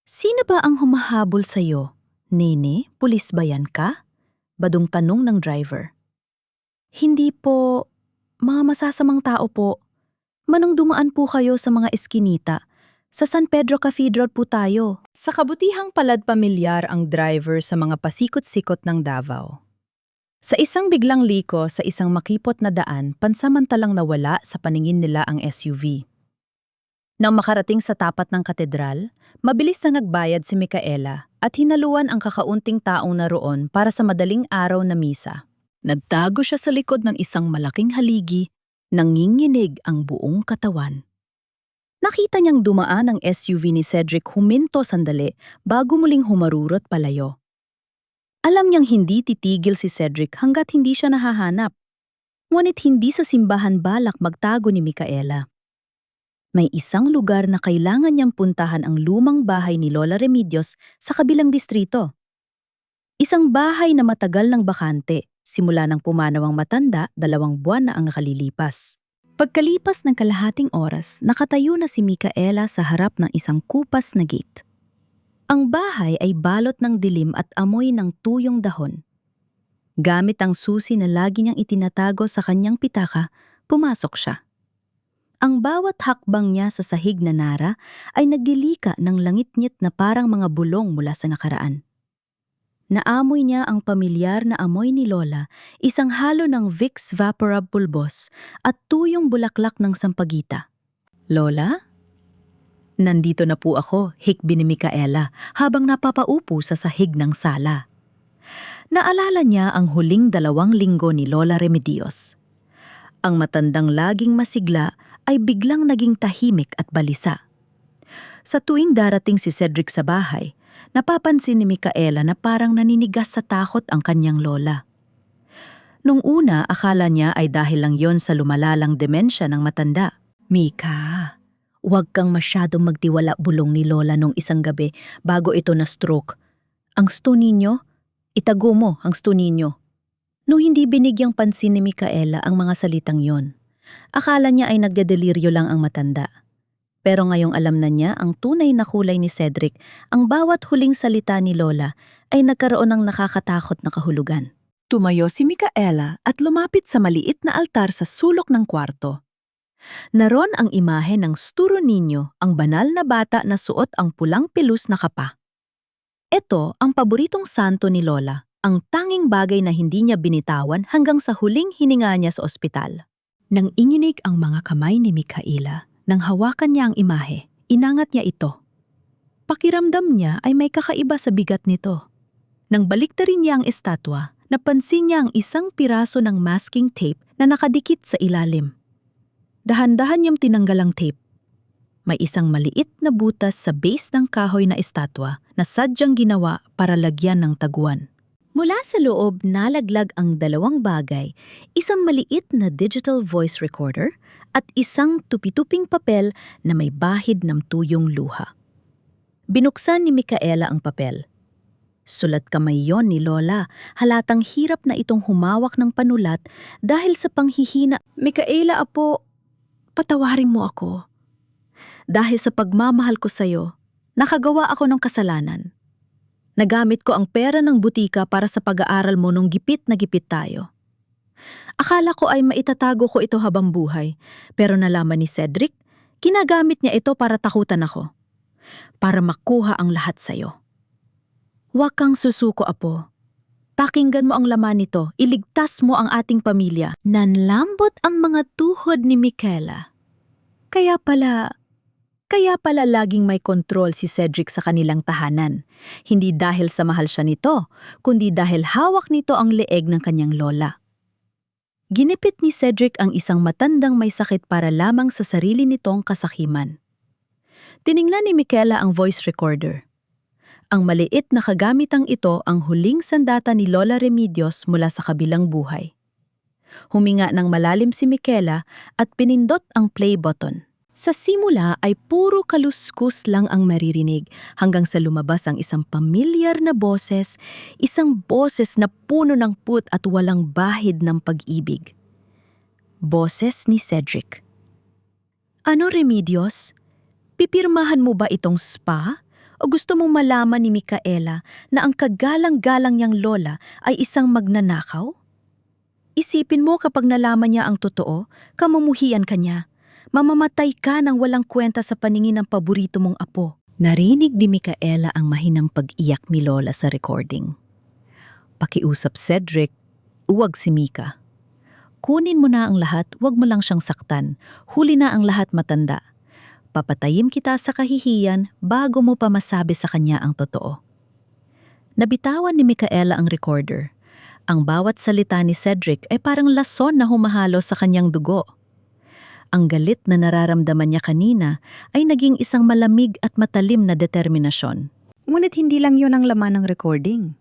Sino ba ang humahabol sa'yo? Nene, pulis ba yan ka? Badong tanong ng driver. Hindi po, mga masasamang tao po. Manong dumaan po kayo sa mga eskinita. Sa San Pedro Cathedral po tayo. Sa kabutihang palad pamilyar ang driver sa mga pasikot-sikot ng Davao. Sa isang biglang liko sa isang makipot na daan, pansamantalang nawala sa paningin nila ang SUV. Nang makarating sa tapat ng katedral, mabilis na nagbayad si Micaela at hinaluan ang kakaunting taong naroon para sa madaling araw na misa. Nagtago siya sa likod ng isang malaking haligi, nanginginig ang buong katawan. Nakita niyang dumaan ang SUV ni Cedric huminto sandali bago muling humarurot palayo. Alam niyang hindi titigil si Cedric hanggat hindi siya nahahanap. Ngunit hindi sa simbahan balak magtago ni Micaela. May isang lugar na kailangan niyang puntahan, ang lumang bahay ni Lola Remedios sa kabilang distrito. Isang bahay na matagal ng bakante, simula ng pumanaw ang matanda, 2 buwan na ang nakalilipas. Pagkalipas ng kalahating oras, nakatayo na si Micaela sa harap ng isang kupas na gate. Ang bahay ay balot ng dilim at amoy ng tuyong dahon. Gamit ang susi na lagi niyang itinatago sa kanyang pitaka, pumasok siya. Ang bawat hakbang niya sa sahig na nara ay nagdilika ng langit-ngit na parang mga bulong mula sa nakaraan. Naamoy niya ang pamilyar na amoy ni Lola, isang halo ng Vicks Vaporub Pulbos at tuyong bulaklak ng sampagita. Lola? Nandito na po ako, hikbi ni Micaela, habang napapaupo sa sahig ng sala. Naalala niya ang huling 2 linggo ni Lola Remedios. Ang matandang laging masigla ay biglang naging tahimik at balisa. Sa tuwing darating si Cedric sa bahay, napapansin ni Micaela na parang naninigas sa takot ang kanyang lola. Nung una, akala niya ay dahil lang yon sa lumalalang demensya ng matanda. Mika, huwag kang masyadong magtiwala bulong ni Lola nung isang gabi bago ito na-stroke. Ang sto ninyo? Itago mo ang sto ninyo. Nung hindi binigyang pansin ni Micaela ang mga salitang yon, akala niya ay nagdedeliryo lang ang matanda. Pero ngayong alam na niya ang tunay na kulay ni Cedric, ang bawat huling salita ni Lola ay nagkaroon ng nakakatakot na kahulugan. Tumayo si Micaela at lumapit sa maliit na altar sa sulok ng kwarto. Naroon ang imahe ng Sturo Niño, ang banal na bata na suot ang pulang pilus na kapa. Ito ang paboritong santo ni Lola, ang tanging bagay na hindi niya binitawan hanggang sa huling hininga niya sa ospital. Nang inyinig ang mga kamay ni Micaela, nang hawakan niya ang imahe, inangat niya ito. Pakiramdam niya ay may kakaiba sa bigat nito. Nang baliktarin niya ang estatwa, napansin niya ang isang piraso ng masking tape na nakadikit sa ilalim. Dahan-dahan niyang tinanggal ang tape. May isang maliit na butas sa base ng kahoy na estatwa na sadyang ginawa para lagyan ng taguan. Mula sa loob nalaglag ang 2 bagay, isang maliit na digital voice recorder at isang tupi-tuping papel na may bahid ng tuyong luha. Binuksan ni Micaela ang papel. Sulat kamay yon ni Lola, halatang hirap na itong humawak ng panulat dahil sa panghihina. Micaela, apo, patawarin mo ako. Dahil sa pagmamahal ko sa'yo, nakagawa ako ng kasalanan. Nagamit ko ang pera ng butika para sa pag-aaral mo nung gipit na gipit tayo. Akala ko ay maitatago ko ito habang buhay, pero nalaman ni Cedric, ginagamit niya ito para takutan ako. Para makuha ang lahat sa'yo. Huwag kang susuko, apo. Pakinggan mo ang laman nito, iligtas mo ang ating pamilya. Nanlambot ang mga tuhod ni Micaela. Kaya pala laging may kontrol si Cedric sa kanilang tahanan. Hindi dahil sa mahal siya nito, kundi dahil hawak nito ang leeg ng kanyang lola. Ginipit ni Cedric ang isang matandang may sakit para lamang sa sarili nitong kasakiman. Tiningnan ni Micaela ang voice recorder. Ang maliit na kagamitang ito ang huling sandata ni Lola Remedios mula sa kabilang buhay. Huminga ng malalim si Micaela at pinindot ang play button. Sa simula ay puro kaluskus lang ang maririnig hanggang sa lumabas ang isang pamilyar na boses, isang boses na puno ng put at walang bahid ng pag-ibig. Boses ni Cedric. Ano, Remedios? Pipirmahan mo ba itong spa? O gusto mong malaman ni Micaela na ang kagalang-galang niyang lola ay isang magnanakaw? Isipin mo kapag nalaman niya ang totoo, kamumuhian ka niya. Mamamatay ka nang walang kwenta sa paningin ng paborito mong apo. Narinig ni Micaela ang mahinang pag-iyak ni Lola sa recording. Pakiusap, Cedric, uwag si Mika. Kunin mo na ang lahat, wag mo lang siyang saktan. Huli na ang lahat, matanda. Papatayim kita sa kahihiyan bago mo pa masabi sa kanya ang totoo. Nabitawan ni Micaela ang recorder. Ang bawat salita ni Cedric ay parang lason na humahalo sa kanyang dugo. Ang galit na nararamdaman niya kanina ay naging isang malamig at matalim na determinasyon. Ngunit hindi lang yun ang laman ng recording.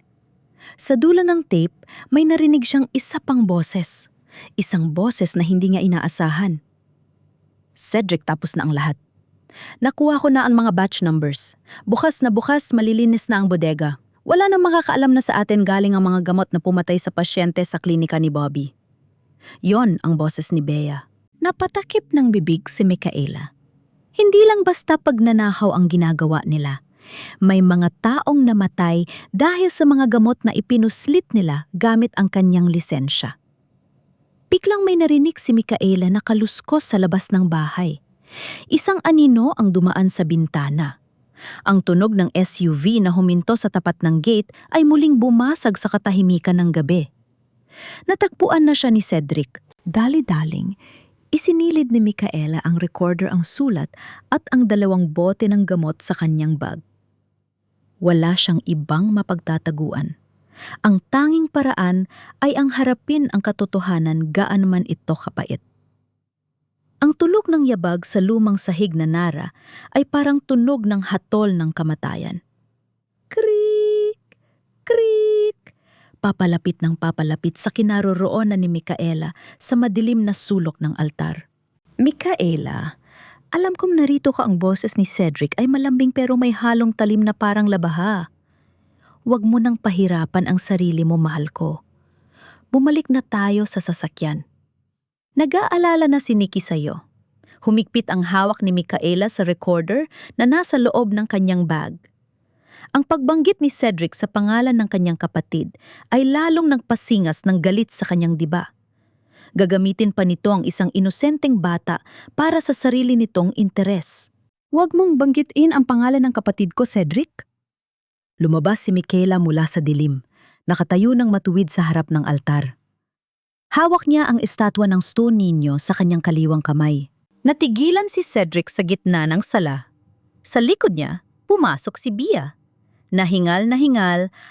Sa dulo ng tape, may narinig siyang isa pang boses. Isang boses na hindi niya inaasahan. Cedric, tapos na ang lahat. Nakuha ko na ang mga batch numbers. Bukas na bukas, malilinis na ang bodega. Wala nang makakaalam na sa atin galing ang mga gamot na pumatay sa pasyente sa klinika ni Bobby. Yon ang boses ni Bea. Napatakip ng bibig si Micaela. Hindi lang basta pagnanakaw ang ginagawa nila. May mga taong namatay dahil sa mga gamot na ipinuslit nila gamit ang kanyang lisensya. Biglang may narinig si Micaela na kaluskos sa labas ng bahay. Isang anino ang dumaan sa bintana. Ang tunog ng SUV na huminto sa tapat ng gate ay muling bumasag sa katahimikan ng gabi. Natagpuan na siya ni Cedric. Dali-daling, isinilid ni Micaela ang recorder, ang sulat at ang 2 bote ng gamot sa kanyang bag. Wala siyang ibang mapagtataguan. Ang tanging paraan ay ang harapin ang katotohanan, gaan man ito kapait. Ang tulog ng yabag sa lumang sahig na Nara ay parang tunog ng hatol ng kamatayan. Kriik! Kriik! Papalapit ng papalapit sa kinaroroonan ni Micaela sa madilim na sulok ng altar. Micaela, alam kong narito ka, ang boses ni Cedric ay malambing pero may halong talim na parang labaha. Huwag mo nang pahirapan ang sarili mo, mahal ko. Bumalik na tayo sa sasakyan. Nag-aalala na si Nikki sa'yo. Humigpit ang hawak ni Micaela sa recorder na nasa loob ng kanyang bag. Ang pagbanggit ni Cedric sa pangalan ng kanyang kapatid ay lalong nagpasingas ng galit sa kanyang diba. Gagamitin pa nito ang isang inosenteng bata para sa sarili nitong interes. Huwag mong banggitin ang pangalan ng kapatid ko, Cedric. Lumabas si Micaela mula sa dilim, nakatayo ng matuwid sa harap ng altar. Hawak niya ang estatwa ng Stone Niño sa kanyang kaliwang kamay. Natigilan si Cedric sa gitna ng sala. Sa likod niya, pumasok si Bia. Nahingal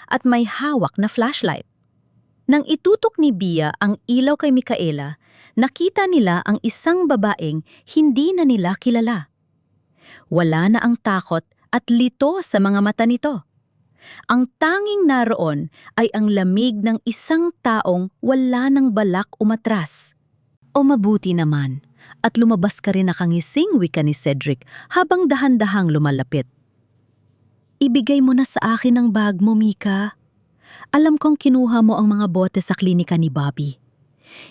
at may hawak na flashlight. Nang itutok ni Bia ang ilaw kay Micaela, nakita nila ang isang babaeng hindi na nila kilala. Wala na ang takot at lito sa mga mata nito. Ang tanging naroon ay ang lamig ng isang taong wala ng balak umatras. O mabuti naman, at lumabas ka rin nakangising, wika ni Cedric habang dahan-dahang lumalapit. Ibigay mo na sa akin ang bag mo, Mika. Alam kong kinuha mo ang mga bote sa klinika ni Bobby.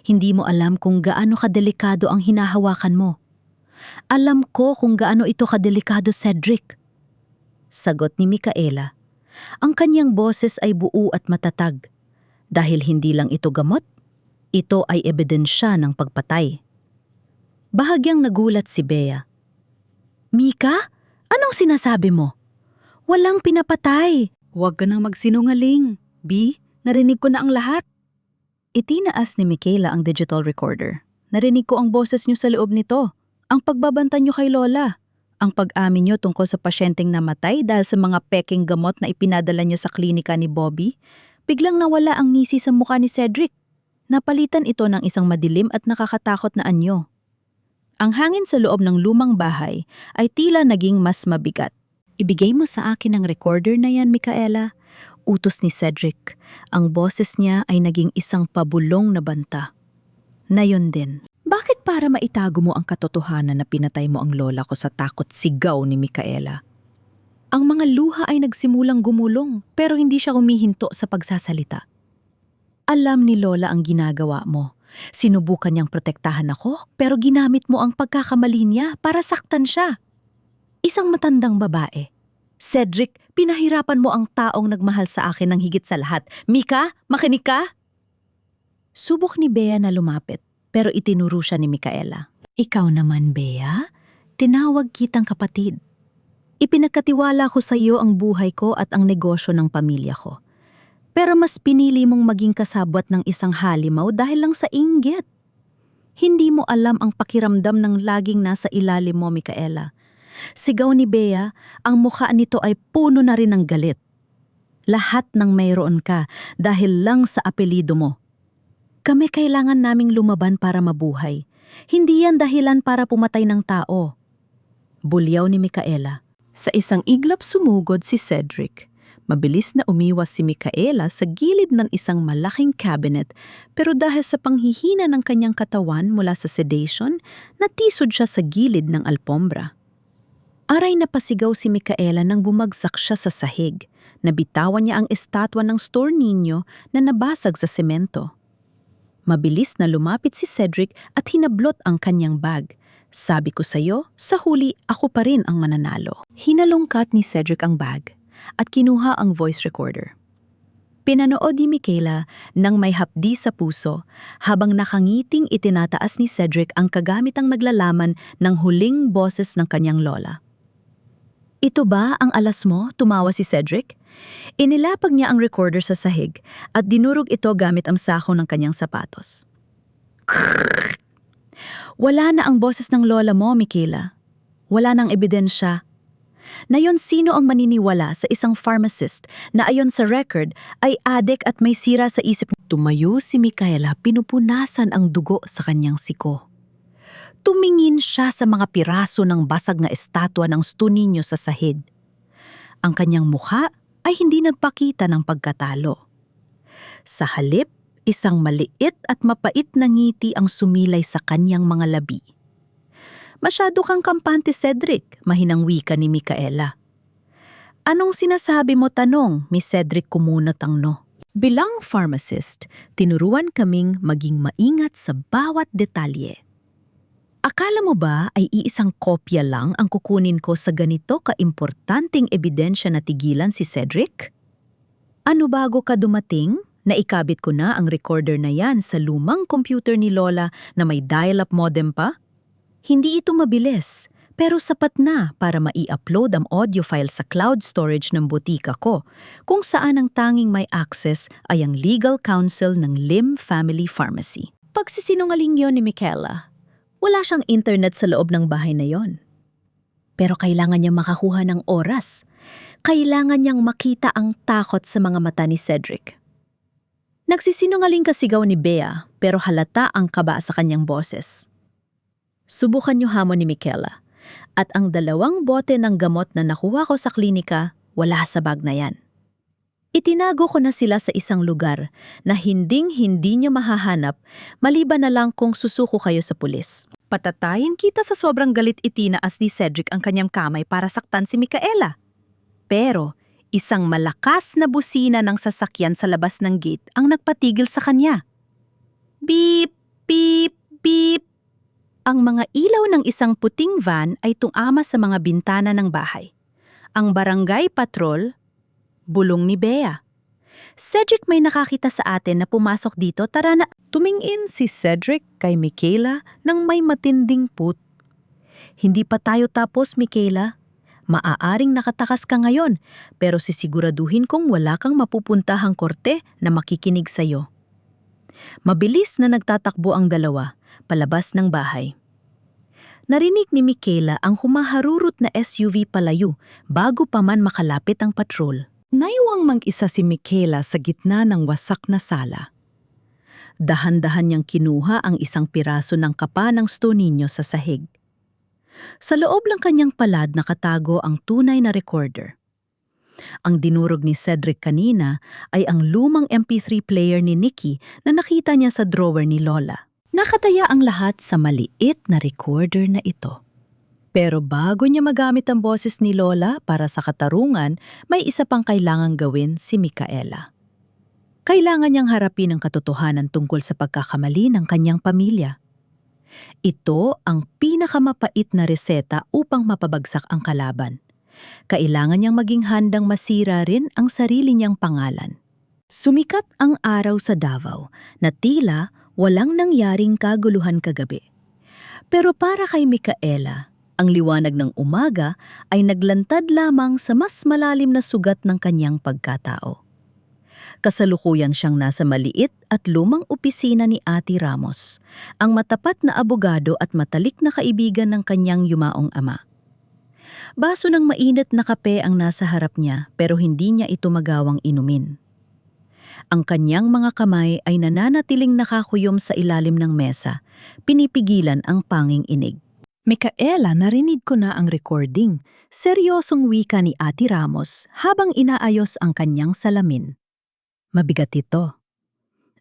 Hindi mo alam kung gaano kadelikado ang hinahawakan mo. Alam ko kung gaano ito kadelikado, Cedric. Sagot ni Micaela. Ang kanyang boses ay buo at matatag. Dahil hindi lang ito gamot, ito ay ebidensya ng pagpatay. Bahagyang nagulat si Bea. Mika, anong sinasabi mo? Walang pinapatay. Huwag ka nang magsinungaling. B, narinig ko na ang lahat. Itinaas ni Micaela ang digital recorder. Narinig ko ang boses niyo sa loob nito. Ang pagbabanta niyo kay Lola. Ang pag-amin niyo tungkol sa pasyenteng namatay dahil sa mga peking gamot na ipinadala niyo sa klinika ni Bobby. Biglang nawala ang ngisi sa mukha ni Cedric. Napalitan ito ng isang madilim at nakakatakot na anyo. Ang hangin sa loob ng lumang bahay ay tila naging mas mabigat. Ibigay mo sa akin ang recorder na yan, Micaela. Utos ni Cedric. Ang boses niya ay naging isang pabulong na banta. Nayon din. Bakit para maitago mo ang katotohanan na pinatay mo ang lola ko sa takot, sigaw ni Micaela? Ang mga luha ay nagsimulang gumulong pero hindi siya humihinto sa pagsasalita. Alam ni Lola ang ginagawa mo. Sinubukan niyang protektahan ako pero ginamit mo ang pagkakamali niya para saktan siya. Isang matandang babae. Cedric, pinahirapan mo ang taong nagmahal sa akin ng higit sa lahat. Mika, makinig ka? Subok ni Bea na lumapit. Pero itinuro siya ni Micaela. Ikaw naman, Bea, tinawag kitang kapatid. Ipinagkatiwala ko sa iyo ang buhay ko at ang negosyo ng pamilya ko. Pero mas pinili mong maging kasabwat ng isang halimaw dahil lang sa inggit. Hindi mo alam ang pakiramdam ng laging nasa ilalim mo, Micaela. Sigaw ni Bea, ang mukha nito ay puno na rin ng galit. Lahat ng mayroon ka dahil lang sa apelido mo. Kami kailangan naming lumaban para mabuhay. Hindi yan dahilan para pumatay ng tao. Bulyaw ni Micaela. Sa isang iglap sumugod si Cedric. Mabilis na umiwas si Micaela sa gilid ng isang malaking cabinet pero dahil sa panghihina ng kanyang katawan mula sa sedation, natisod siya sa gilid ng alpombra. Aray na pasigaw si Micaela nang bumagsak siya sa sahig. Nabitawan niya ang estatwa ng Stone Niño na nabasag sa semento. Mabilis na lumapit si Cedric at hinablot ang kanyang bag. Sabi ko sa'yo, sa huli ako pa rin ang mananalo. Hinalungkat ni Cedric ang bag at kinuha ang voice recorder. Pinanood ni Micaela nang may hapdi sa puso habang nakangiting itinataas ni Cedric ang kagamitang naglalaman ng huling boses ng kanyang lola. Ito ba ang alas mo? Tumawa si Cedric. Inilapag niya ang recorder sa sahig at dinurog ito gamit ang sako ng kanyang sapatos. Wala na ang boses ng lola mo, Michaela. Wala nang ebidensya. Nayon, sino ang maniniwala sa isang pharmacist na ayon sa record ay adik at may sira sa isip? Tumayo si Michaela, pinupunasan ang dugo sa kanyang siko. Tumingin siya sa mga piraso ng basag na estatwa ng Sto Niño sa sahig. Ang kanyang mukha ay hindi nagpakita ng pagkatalo. Sa halip, isang maliit at mapait na ngiti ang sumilay sa kanyang mga labi. Masyado kang kampante, Cedric, mahinang wika ni Michaela. Anong sinasabi mo, tanong, Miss Cedric, kumunot ang no. Bilang pharmacist, tinuruan kaming maging maingat sa bawat detalye. Akala mo ba ay iisang kopya lang ang kukunin ko sa ganito kaimportanteng ebidensya na tigilan si Cedric? Ano bago ka dumating? Naikabit ko na ang recorder na yan sa lumang computer ni Lola na may dial-up modem pa? Hindi ito mabilis, pero sapat na para mai-upload ang audio file sa cloud storage ng butika ko, kung saan ang tanging may access ay ang legal counsel ng Lim Family Pharmacy. Pagsisinungaling yon ni Michaela. Wala siyang internet sa loob ng bahay na yon. Pero kailangan niyang makakuha ng oras. Kailangan niyang makita ang takot sa mga mata ni Cedric. Nagsisinungaling kasigaw ni Bea, pero halata ang kaba sa kanyang boses. Subukan niyo hamon ni Michaela. At ang 2 bote ng gamot na nakuha ko sa klinika, wala sa bag na yan. Itinago ko na sila sa isang lugar na hinding-hindi niyo mahahanap maliban na lang kung susuko kayo sa pulis. Patatayin kita sa sobrang galit, itinaas ni Cedric ang kanyang kamay para saktan si Michaela. Pero isang malakas na busina ng sasakyan sa labas ng gate ang nagpatigil sa kanya. Beep, beep, beep. Ang mga ilaw ng isang puting van ay tumama sa mga bintana ng bahay. Ang barangay patrol, bulong ni Bea. Cedric, may nakakita sa atin na pumasok dito, tara na. Tumingin si Cedric kay Michaela nang may matinding put. Hindi pa tayo tapos, Michaela. Maaaring nakatakas ka ngayon, pero sisiguraduhin kong wala kang mapupuntahang korte na makikinig sa'yo. Mabilis na nagtatakbo ang dalawa, palabas ng bahay. Narinig ni Michaela ang humaharurot na SUV palayo bago pa man makalapit ang patrol. Naiwang mag-isa si Michaela sa gitna ng wasak na sala. Dahan-dahan niyang kinuha ang isang piraso ng kapa ng Sto Niño sa sahig. Sa loob ng kanyang palad nakatago ang tunay na recorder. Ang dinurog ni Cedric kanina ay ang lumang MP3 player ni Nikki na nakita niya sa drawer ni Lola. Nakataya ang lahat sa maliit na recorder na ito. Pero bago niya magamit ang boses ni Lola para sa katarungan, may isa pang kailangang gawin si Michaela. Kailangan niyang harapin ang katotohanan tungkol sa pagkakamali ng kanyang pamilya. Ito ang pinakamapait na reseta upang mapabagsak ang kalaban. Kailangan niyang maging handang masira rin ang sarili niyang pangalan. Sumikat ang araw sa Davao na tila walang nangyaring kaguluhan kagabi. Pero para kay Michaela, ang liwanag ng umaga ay naglantad lamang sa mas malalim na sugat ng kanyang pagkatao. Kasalukuyan siyang nasa maliit at lumang opisina ni Ate Ramos, ang matapat na abogado at matalik na kaibigan ng kanyang yumaong ama. Baso ng mainit na kape ang nasa harap niya pero hindi niya ito magawang inumin. Ang kanyang mga kamay ay nananatiling nakakuyom sa ilalim ng mesa, pinipigilan ang panging inig. Michaela, narinig ko na ang recording. Seryosong wika ni Ate Ramos habang inaayos ang kanyang salamin. Mabigat ito.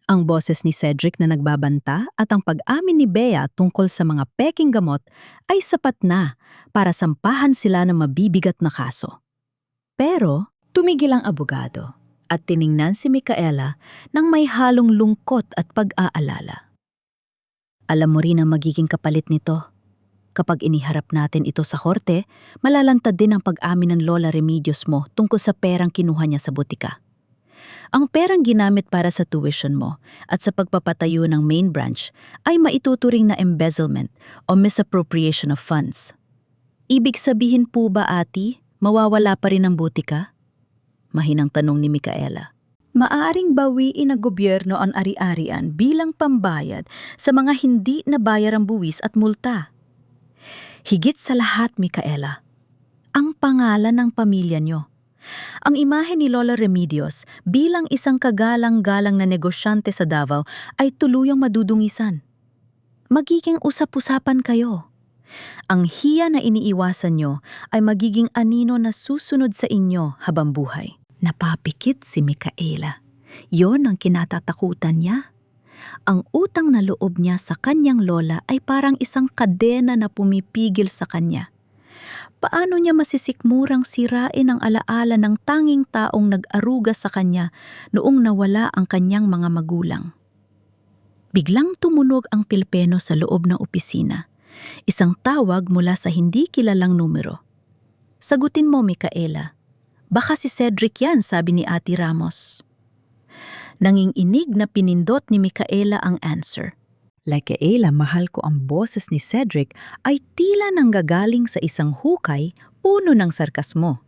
Ang boses ni Cedric na nagbabanta at ang pag-amin ni Bea tungkol sa mga peking gamot ay sapat na para sampahan sila ng mabibigat na kaso. Pero tumigil ang abogado at tiningnan si Michaela nang may halong lungkot at pag-aalala. Alam mo rin ang magiging kapalit nito. Kapag iniharap natin ito sa korte, malalantad din ang pag-amin ng Lola Remedios mo tungkol sa perang kinuha niya sa butika. Ang perang ginamit para sa tuition mo at sa pagpapatayo ng main branch ay maituturing na embezzlement o misappropriation of funds. Ibig sabihin po ba, Ate, Mawawala pa rin ang butika? Mahinang tanong ni Micaela. Maaaring bawiin ng gobyerno ang ari-arian bilang pambayad sa mga hindi nabayarang buwis at multa. Higit sa lahat, Micaela, ang pangalan ng pamilya nyo. Ang imahe ni Lola Remedios bilang isang kagalang-galang na negosyante sa Davao ay tuluyang madudungisan. Magiging usap-usapan kayo. Ang hiya na iniiwasan nyo ay magiging anino na susunod sa inyo habang buhay. Napapikit si Micaela. Yon ang kinatatakutan niya. Ang utang na loob niya sa kanyang lola ay parang isang kadena na pumipigil sa kanya. Paano niya masisikmurang sirain ang alaala ng tanging taong nag-aruga sa kanya noong nawala ang kanyang mga magulang? Biglang tumunog ang pilpeno sa loob ng opisina. Isang tawag mula sa hindi kilalang numero. Sagutin mo, Micaela. Baka si Cedric yan, sabi ni Ate Ramos. Nanginginig na pinindot ni Micaela ang answer. Micaela, mahal ko ang boses ni Cedric ay tila nanggagaling sa isang hukay puno ng sarkasmo.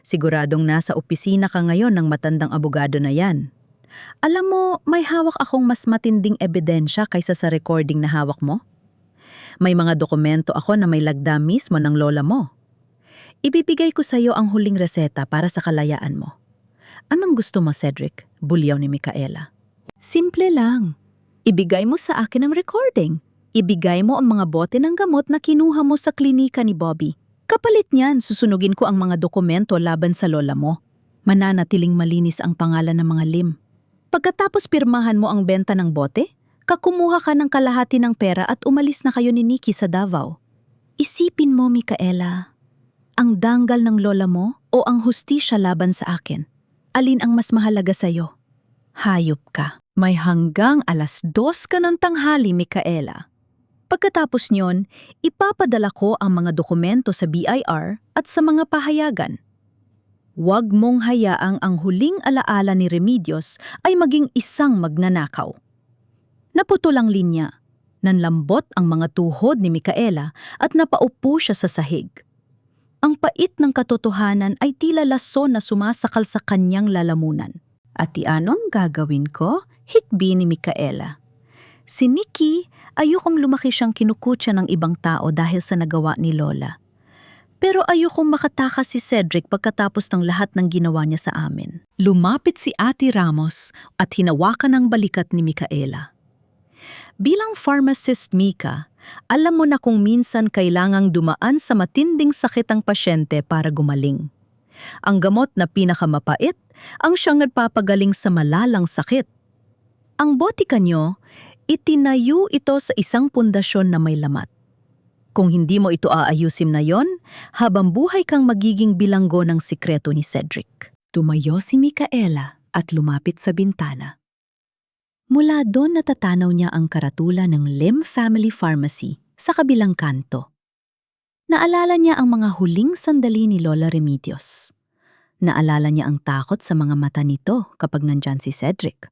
Siguradong nasa opisina ka ngayon ng matandang abogado na yan. Alam mo, may hawak akong mas matinding ebidensya kaysa sa recording na hawak mo. May mga dokumento ako na may lagda mismo ng lola mo. Ibibigay ko sa iyo ang huling reseta para sa kalayaan mo. Anong gusto mo, Cedric? Bulyaw ni Micaela. Simple lang. Ibigay mo sa akin ang recording. Ibigay mo ang mga bote ng gamot na kinuha mo sa klinika ni Bobby. Kapalit niyan, susunugin ko ang mga dokumento laban sa lola mo. Mananatiling malinis ang pangalan ng mga lim. Pagkatapos pirmahan mo ang benta ng bote, kakumuha ka ng kalahati ng pera at umalis na kayo ni Nikki sa Davao. Isipin mo, Micaela. Ang danggal ng lola mo o ang hustisya laban sa akin? Alin ang mas mahalaga sa'yo? Hayop ka. May hanggang 2:00 ka ng tanghali, Micaela. Pagkatapos nyon, ipapadala ko ang mga dokumento sa BIR at sa mga pahayagan. Huwag mong hayaang ang huling alaala ni Remedios ay maging isang magnanakaw. Naputol ang linya. Nanlambot ang mga tuhod ni Micaela at napaupo siya sa sahig. Ang pait ng katotohanan ay tila lason na sumasakal sa kanyang lalamunan. At anong gagawin ko? Hikbi ni Micaela. Si Nikki, ayokong lumaki siyang kinukutya ng ibang tao dahil sa nagawa ni Lola. Pero ayokong makatakas si Cedric pagkatapos ng lahat ng ginawa niya sa amin. Lumapit si Ate Ramos at hinawakan ang balikat ni Micaela. Bilang pharmacist, Mika, alam mo na kung minsan kailangang dumaan sa matinding sakit ang pasyente para gumaling. Ang gamot na pinakamapait ang siyang nagpapagaling sa malalang sakit. Ang botika nyo, itinayo ito sa isang pundasyon na may lamat. Kung hindi mo ito aayusin na yon, habang buhay kang magiging bilanggo ng sikreto ni Cedric. Tumayo si Micaela at lumapit sa bintana. Mula doon natatanaw niya ang karatula ng Lim Family Pharmacy sa kabilang kanto. Naalala niya ang mga huling sandali ni Lola Remedios. Naalala niya ang takot sa mga mata nito kapag nandyan si Cedric.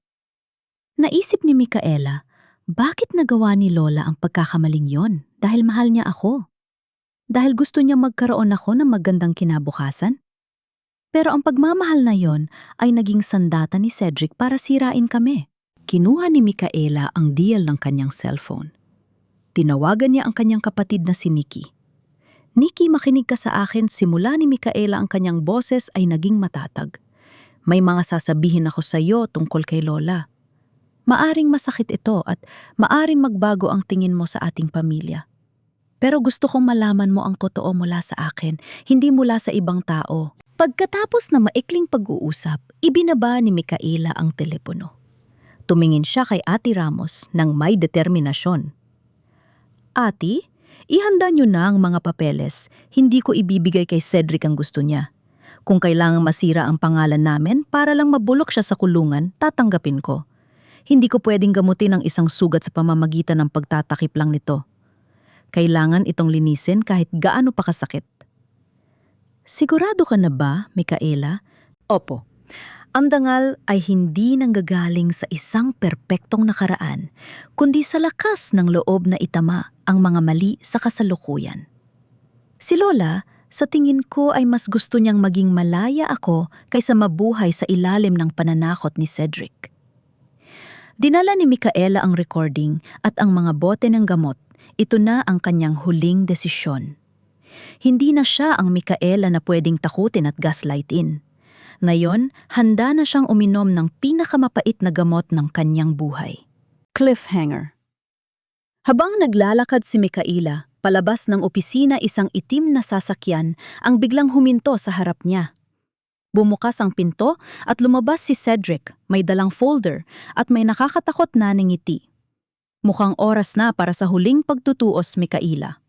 Naisip ni Micaela, bakit nagawa ni Lola ang pagkakamaling yon? Dahil mahal niya ako. Dahil gusto niya magkaroon ako ng magandang kinabukasan. Pero ang pagmamahal na yon ay naging sandata ni Cedric para sirain kami. Kinuha ni Micaela ang dial ng kanyang cellphone. Tinawagan niya ang kanyang kapatid na si Nikki. Nikki, makinig ka sa akin, simula ni Micaela ang kanyang boses ay naging matatag. May mga sasabihin ako sa iyo tungkol kay Lola. Maaring masakit ito at maaring magbago ang tingin mo sa ating pamilya. Pero gusto kong malaman mo ang totoo mula sa akin, hindi mula sa ibang tao. Pagkatapos na maikling pag-uusap, ibinaba ni Micaela ang telepono. Tumingin siya kay Ate Ramos ng may determinasyon. Ate, ihanda niyo na ang mga papeles. Hindi ko ibibigay kay Cedric ang gusto niya. Kung kailangang masira ang pangalan namin para lang mabulok siya sa kulungan, tatanggapin ko. Hindi ko pwedeng gamutin ang isang sugat sa pamamagitan ng pagtatakip lang nito. Kailangan itong linisin kahit gaano pa kasakit. Sigurado ka na ba, Micaela? Opo. Ang dangal ay hindi nanggagaling sa isang perpektong nakaraan, kundi sa lakas ng loob na itama ang mga mali sa kasalukuyan. Si Lola, Sa tingin ko ay mas gusto niyang maging malaya ako kaysa mabuhay sa ilalim ng pananakot ni Cedric. Dinala ni Micaela ang recording at ang mga bote ng gamot. Ito na ang kanyang huling desisyon. Hindi na siya ang Micaela na pwedeng takutin at gaslightin. Ngayon, handa na siyang uminom ng pinakamapait na gamot ng kanyang buhay. Cliffhanger. Habang naglalakad si Micaela, palabas ng opisina isang itim na sasakyan ang biglang huminto sa harap niya. Bumukas ang pinto at lumabas si Cedric, may dalang folder at may nakakatakot na ngiti. Mukhang oras na para sa huling pagtutuos, Micaela.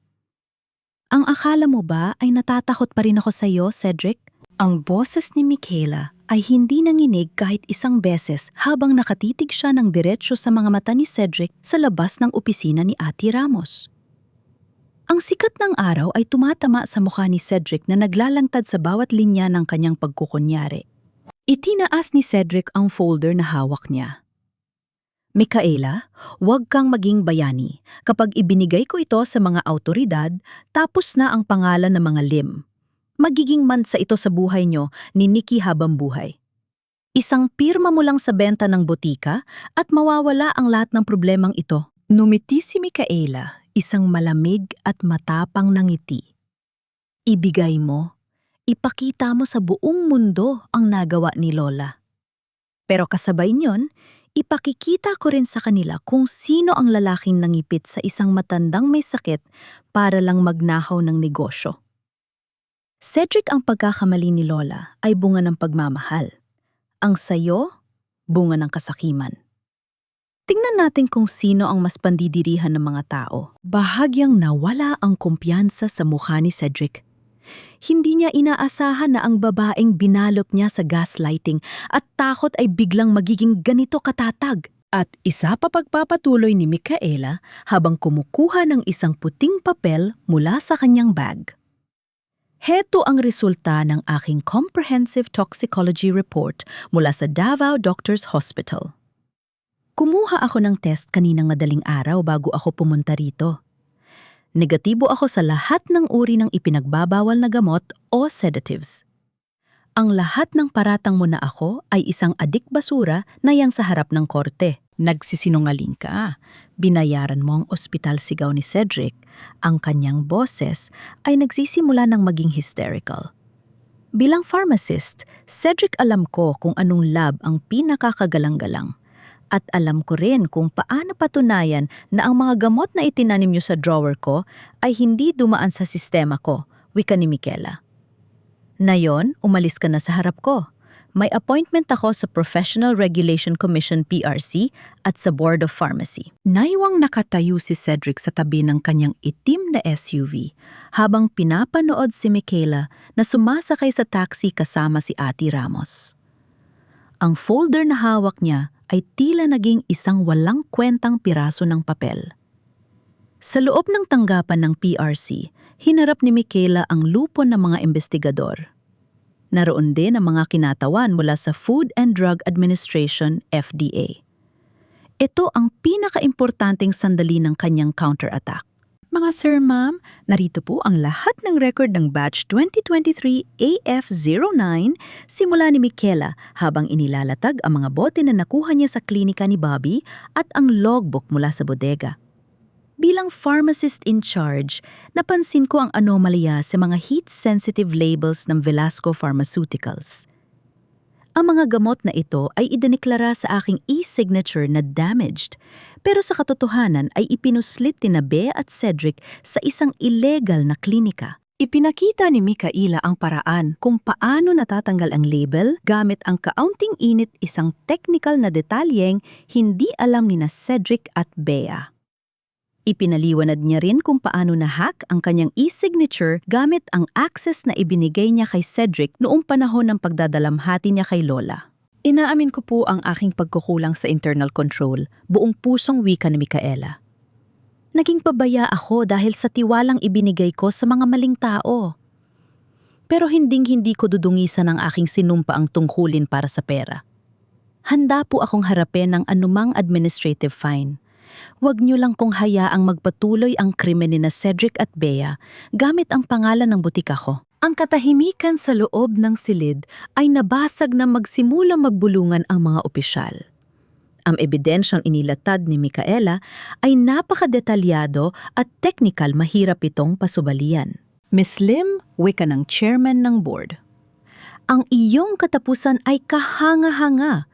Ang akala mo ba ay natatakot pa rin ako sa iyo, Cedric? Ang boses ni Micaela ay hindi nanginig kahit isang beses habang nakatitig siya ng diretsyo sa mga mata ni Cedric sa labas ng opisina ni Ate Ramos. Ang sikat ng araw ay tumatama sa mukha ni Cedric na naglalangtad sa bawat linya ng kanyang pagkukunyari. Itinaas ni Cedric ang folder na hawak niya. Micaela, huwag kang maging bayani. Kapag ibinigay ko ito sa mga awtoridad, tapos na ang pangalan ng mga Lim. Magiging mansa ito sa buhay nyo ni Nikki habang buhay. Isang pirma mo lang sa benta ng botika at mawawala ang lahat ng problemang ito. Numiti si Micaela, isang malamig at matapang na ngiti. Ibigay mo, ipakita mo sa buong mundo ang nagawa ni Lola. Pero kasabay niyon, ipakikita ko rin sa kanila kung sino ang lalaking nangipit sa isang matandang may sakit para lang magnahaw ng negosyo. Cedric, ang pagkakamali ni Lola ay bunga ng pagmamahal. Ang sayo, bunga ng kasakiman. Tingnan natin kung sino ang mas pandidirihan ng mga tao. Bahagyang nawala ang kumpiyansa sa mukha ni Cedric. Hindi niya inaasahan na ang babaeng binalot niya sa gaslighting at takot ay biglang magiging ganito katatag. At isa pa pagpapatuloy ni Micaela habang kumukuha ng isang puting papel mula sa kanyang bag. Heto ang resulta ng aking comprehensive toxicology report mula sa Davao Doctors Hospital. Kumuha ako ng test kaninang madaling araw bago ako pumunta rito. Negatibo ako sa lahat ng uri ng ipinagbabawal na gamot o sedatives. Ang lahat ng paratang mo na ako ay isang adik basura na yang sa harap ng korte. Nagsisinungaling ka. Binayaran mo ang ospital, sigaw ni Cedric. Ang kanyang boses ay nagsisimula ng maging hysterical. Bilang pharmacist, Cedric, alam ko kung anong lab ang pinakakagalang-galang. At alam ko rin kung paano patunayan na ang mga gamot na itinanim niyo sa drawer ko ay hindi dumaan sa sistema ko, wika ni Micaela. Nayon, umalis ka na sa harap ko. May appointment ako sa Professional Regulation Commission PRC at sa Board of Pharmacy. Naiwang nakatayo si Cedric sa tabi ng kanyang itim na SUV habang pinapanood si Micaela na sumasakay sa taxi kasama si Ate Ramos. Ang folder na hawak niya ay tila naging isang walang kwentang piraso ng papel. Sa loob ng tanggapan ng PRC, hinarap ni Micaela ang lupon ng mga investigador. Naroon din ang mga kinatawan mula sa Food and Drug Administration, FDA. Ito ang pinakaimportanteng sandali ng kanyang counterattack. Mga sir, ma'am, narito po ang lahat ng record ng batch 2023 AF09 simula ni Micaela habang inilalatag ang mga bote na nakuha niya sa klinika ni Bobby at ang logbook mula sa bodega. Bilang pharmacist in charge, napansin ko ang anomalya sa mga heat-sensitive labels ng Velasco Pharmaceuticals. Ang mga gamot na ito ay idineklara sa aking e-signature na damaged, pero sa katotohanan ay ipinuslit ni Bea at Cedric sa isang illegal na klinika. Ipinakita ni Micaela ang paraan kung paano natatanggal ang label gamit ang kaunting init, isang technical na detalyeng hindi alam ni na Cedric at Bea. Ipinaliwanag niya rin kung paano na-hack ang kanyang e-signature gamit ang access na ibinigay niya kay Cedric noong panahon ng pagdadalamhati niya kay Lola. Inaamin ko po ang aking pagkukulang sa internal control, buong pusong wika ni Micaela. Naging pabaya ako dahil sa tiwalang ibinigay ko sa mga maling tao. Pero hindi ko dudungisan ang aking sinumpaang tungkulin para sa pera. Handa po akong harapin ng anumang administrative fine. Huwag niyo lang kong hayaang magpatuloy ang krimen ni na Cedric at Bea gamit ang pangalan ng butika ko. Ang katahimikan sa loob ng silid ay nabasag na magsimulang magbulungan ang mga opisyal. Ang ebidensyang inilatad ni Micaela ay napakadetalyado at teknikal, mahirap itong pasubalian. Miss Lim, wika ng chairman ng board. Ang iyong katapusan ay kahanga-hanga.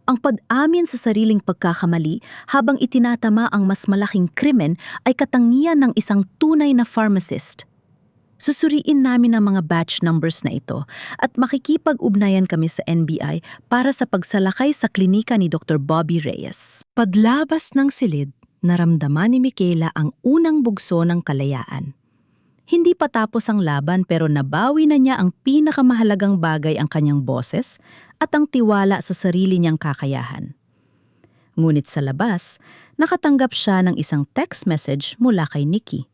Ang pag-amin sa sariling pagkakamali habang itinatama ang mas malaking krimen ay katangian ng isang tunay na pharmacist. Susuriin namin ang mga batch numbers na ito at makikipag-ugnayan kami sa NBI para sa pagsalakay sa klinika ni Dr. Bobby Reyes. Padlabas ng silid, naramdaman ni Micaela ang unang bugso ng kalayaan. Hindi pa tapos ang laban pero nabawi na niya ang pinakamahalagang bagay, ang kanyang boses at ang tiwala sa sarili niyang kakayahan. Ngunit sa labas, nakatanggap siya ng isang text message mula kay Nikki.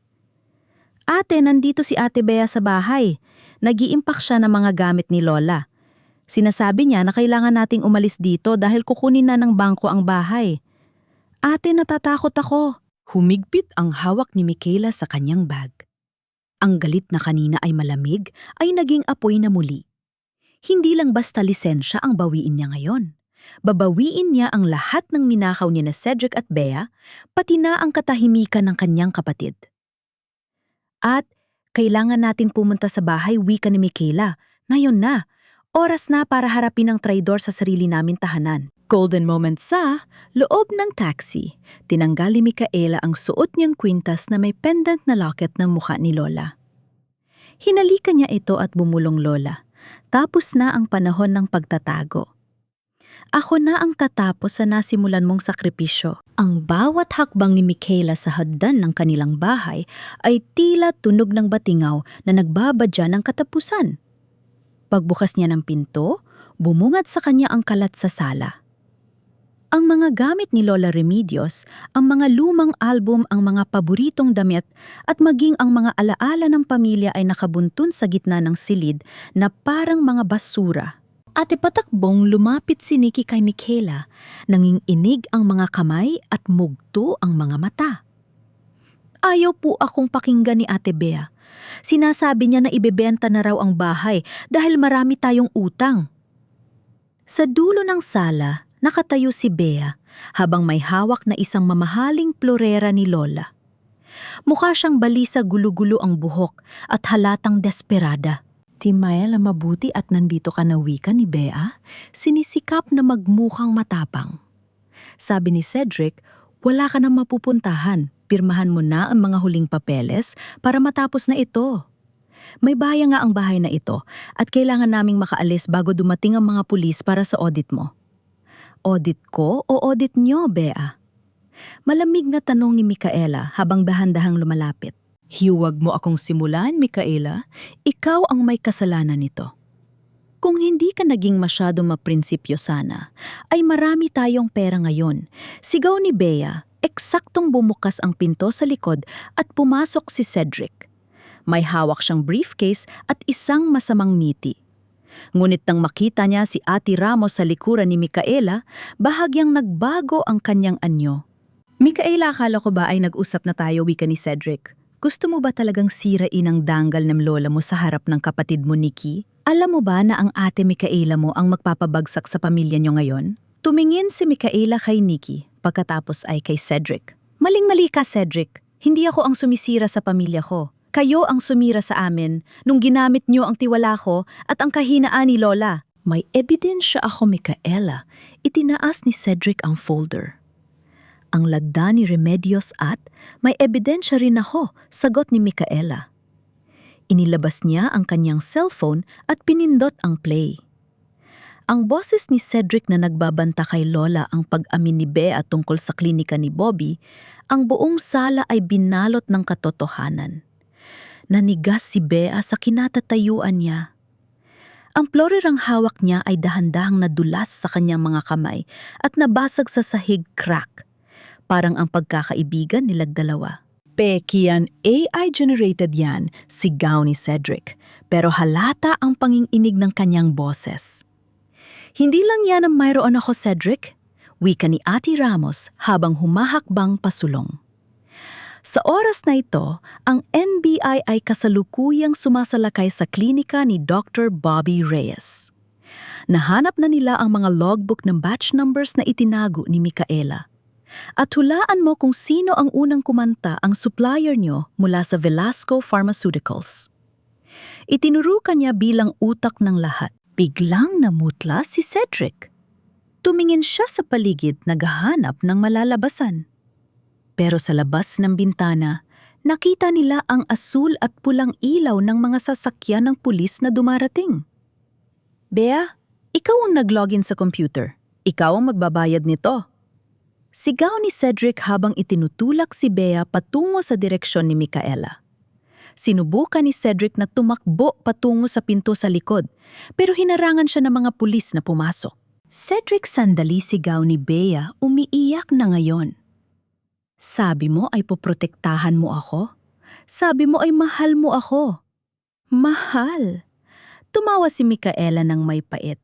Ate, nandito si Ate Bea sa bahay. Nag-i-impact siya ng mga gamit ni Lola. Sinasabi niya na kailangan nating umalis dito dahil kukunin na ng bangko ang bahay. Ate, natatakot ako. Humigpit ang hawak ni Micaela sa kanyang bag. Ang galit na kanina ay malamig ay naging apoy na muli. Hindi lang basta lisensya ang bawiin niya ngayon. Babawiin niya ang lahat ng minakaw niya na Cedric at Bea, pati na ang katahimikan ng kanyang kapatid. At kailangan natin pumunta sa bahay, wika ni Micaela. Ngayon na. Oras na para harapin ang traidor sa sarili namin tahanan. Golden moment sa loob ng taxi. Tinanggal ni Micaela ang suot niyang kwintas na may pendant na locket ng mukha ni Lola. Hinalikan niya ito at bumulong, Lola. Tapos na ang panahon ng pagtatago. Ako na ang tatapos sa nasimulan mong sakripisyo. Ang bawat hakbang ni Micaela sa hagdan ng kanilang bahay ay tila tunog ng batingaw na nagbabadya ng katapusan. Pagbukas niya ng pinto, bumungad sa kanya ang kalat sa sala. Ang mga gamit ni Lola Remedios, ang mga lumang album, ang mga paboritong damit at maging ang mga alaala ng pamilya ay nakabuntun sa gitna ng silid na parang mga basura. Ate patakbong lumapit si Nikki kay Micaela, nanginginig ang mga kamay at mugto ang mga mata. Ayaw po akong pakinggan ni Ate Bea. Sinasabi niya na ibebenta na raw ang bahay dahil marami tayong utang. Sa dulo ng sala, nakatayo si Bea habang may hawak na isang mamahaling plorera ni Lola. Mukha siyang balisa, gulo-gulo ang buhok at halatang desperada. Timaela, mabuti at nandito ka na, wika ni Bea, sinisikap na magmukhang matapang. Sabi ni Cedric, wala ka nang mapupuntahan, pirmahan mo na ang mga huling papeles para matapos na ito. May baya nga ang bahay na ito at kailangan naming makaalis bago dumating ang mga pulis para sa audit mo. Audit ko o audit nyo, Bea? Malamig na tanong ni Micaela habang dahan-dahang lumalapit. Hiwag mo akong simulan, Micaela. Ikaw ang may kasalanan nito. Kung hindi ka naging masyado maprinsipyo sana, ay marami tayong pera ngayon. Sigaw ni Bea, eksaktong bumukas ang pinto sa likod at pumasok si Cedric. May hawak siyang briefcase at isang masamang ngiti. Ngunit nang makita niya si Ate Ramos sa likuran ni Micaela, bahagyang nagbago ang kanyang anyo. Micaela, akala ko ba ay nag-usap na tayo, wika ni Cedric? Gusto mo ba talagang sirain ang danggal ng lola mo sa harap ng kapatid mo, Nikki? Alam mo ba na ang Ate Micaela mo ang magpapabagsak sa pamilya niyo ngayon? Tumingin si Micaela kay Nikki, pagkatapos ay kay Cedric. Maling-mali ka, Cedric. Hindi ako ang sumisira sa pamilya ko. Kayo ang sumira sa amin nung ginamit niyo ang tiwala ko at ang kahinaan ni Lola. May ebidensya ako, Micaela. Itinaas ni Cedric ang folder. Ang lagda ni Remedios at may ebidensya rin ako, sagot ni Micaela. Inilabas niya ang kanyang cellphone at pinindot ang play. Ang boses ni Cedric na nagbabanta kay Lola ang pag-amin ni Bea tungkol sa klinika ni Bobby, ang buong sala ay binalot ng katotohanan. Nanigas si Bea sa kinatatayuan niya. Ang plorerang hawak niya ay dahan-dahang nadulas sa kanyang mga kamay at nabasag sa sahig, crack. Parang ang pagkakaibigan nilang dalawa. Peki yan, AI-generated yan, sigaw ni Cedric. Pero halata ang panginginig ng kanyang boses. Hindi lang yan ang mayroon ako, Cedric, wika ni Ate Ramos habang humahakbang pasulong. Sa oras na ito, ang NBI ay kasalukuyang sumasalakay sa klinika ni Dr. Bobby Reyes. Nahanap na nila ang mga logbook ng batch numbers na itinago ni Micaela. At hulaan mo kung sino ang unang kumanta ang supplier nyo mula sa Velasco Pharmaceuticals. Itinuro ka niya bilang utak ng lahat. Biglang namutla si Cedric. Tumingin siya sa paligid naghahanap ng malalabasan. Pero sa labas ng bintana, nakita nila ang asul at pulang ilaw ng mga sasakyan ng pulis na dumarating. Bea, ikaw ang nag-login sa computer. Ikaw ang magbabayad nito. Sigaw ni Cedric habang itinutulak si Bea patungo sa direksyon ni Micaela. Sinubukan ni Cedric na tumakbo patungo sa pinto sa likod, pero hinarangan siya ng mga pulis na pumasok. Cedric, sandali, sigaw ni Bea, umiiyak na ngayon. Sabi mo ay poprotektahan mo ako? Sabi mo ay mahal mo ako? Mahal? Tumawa si Micaela ng may pait.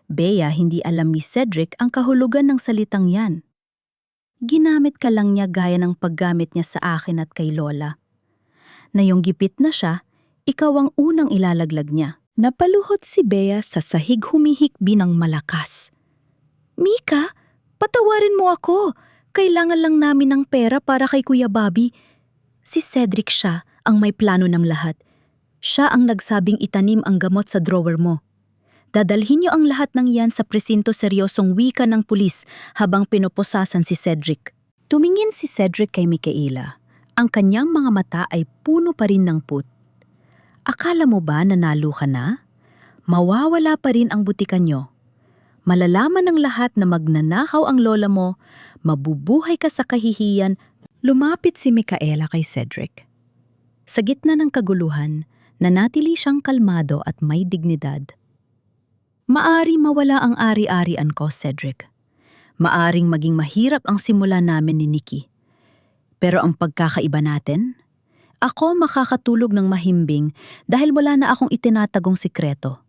Bea, hindi alam ni Cedric ang kahulugan ng salitang yan. Ginamit ka lang niya gaya ng paggamit niya sa akin at kay Lola. Na yung gipit na siya, ikaw ang unang ilalaglag niya. Napaluhod si Bea sa sahig, humihikbi ng malakas. Mika, patawarin mo ako. Kailangan lang namin ng pera para kay Kuya Bobby. Si Cedric siya ang may plano ng lahat. Siya ang nagsabing itanim ang gamot sa drawer mo. Dadalhin niyo ang lahat ng yan sa presinto, seryosong wika ng pulis habang pinoposasan si Cedric. Tumingin si Cedric kay Micaela. Ang kanyang mga mata ay puno pa rin ng put. Akala mo ba nanalo ka na? Mawawala pa rin ang butikan niyo. Malalaman ng lahat na magnanakaw ang lola mo, mabubuhay ka sa kahihiyan. Lumapit si Micaela kay Cedric. Sa gitna ng kaguluhan, nanatili siyang kalmado at may dignidad. Maari mawala ang ari-arian ko, Cedric. Maaring maging mahirap ang simula namin ni Nikki. Pero ang pagkakaiba natin, ako makakatulog ng mahimbing dahil wala na akong itinatagong sikreto.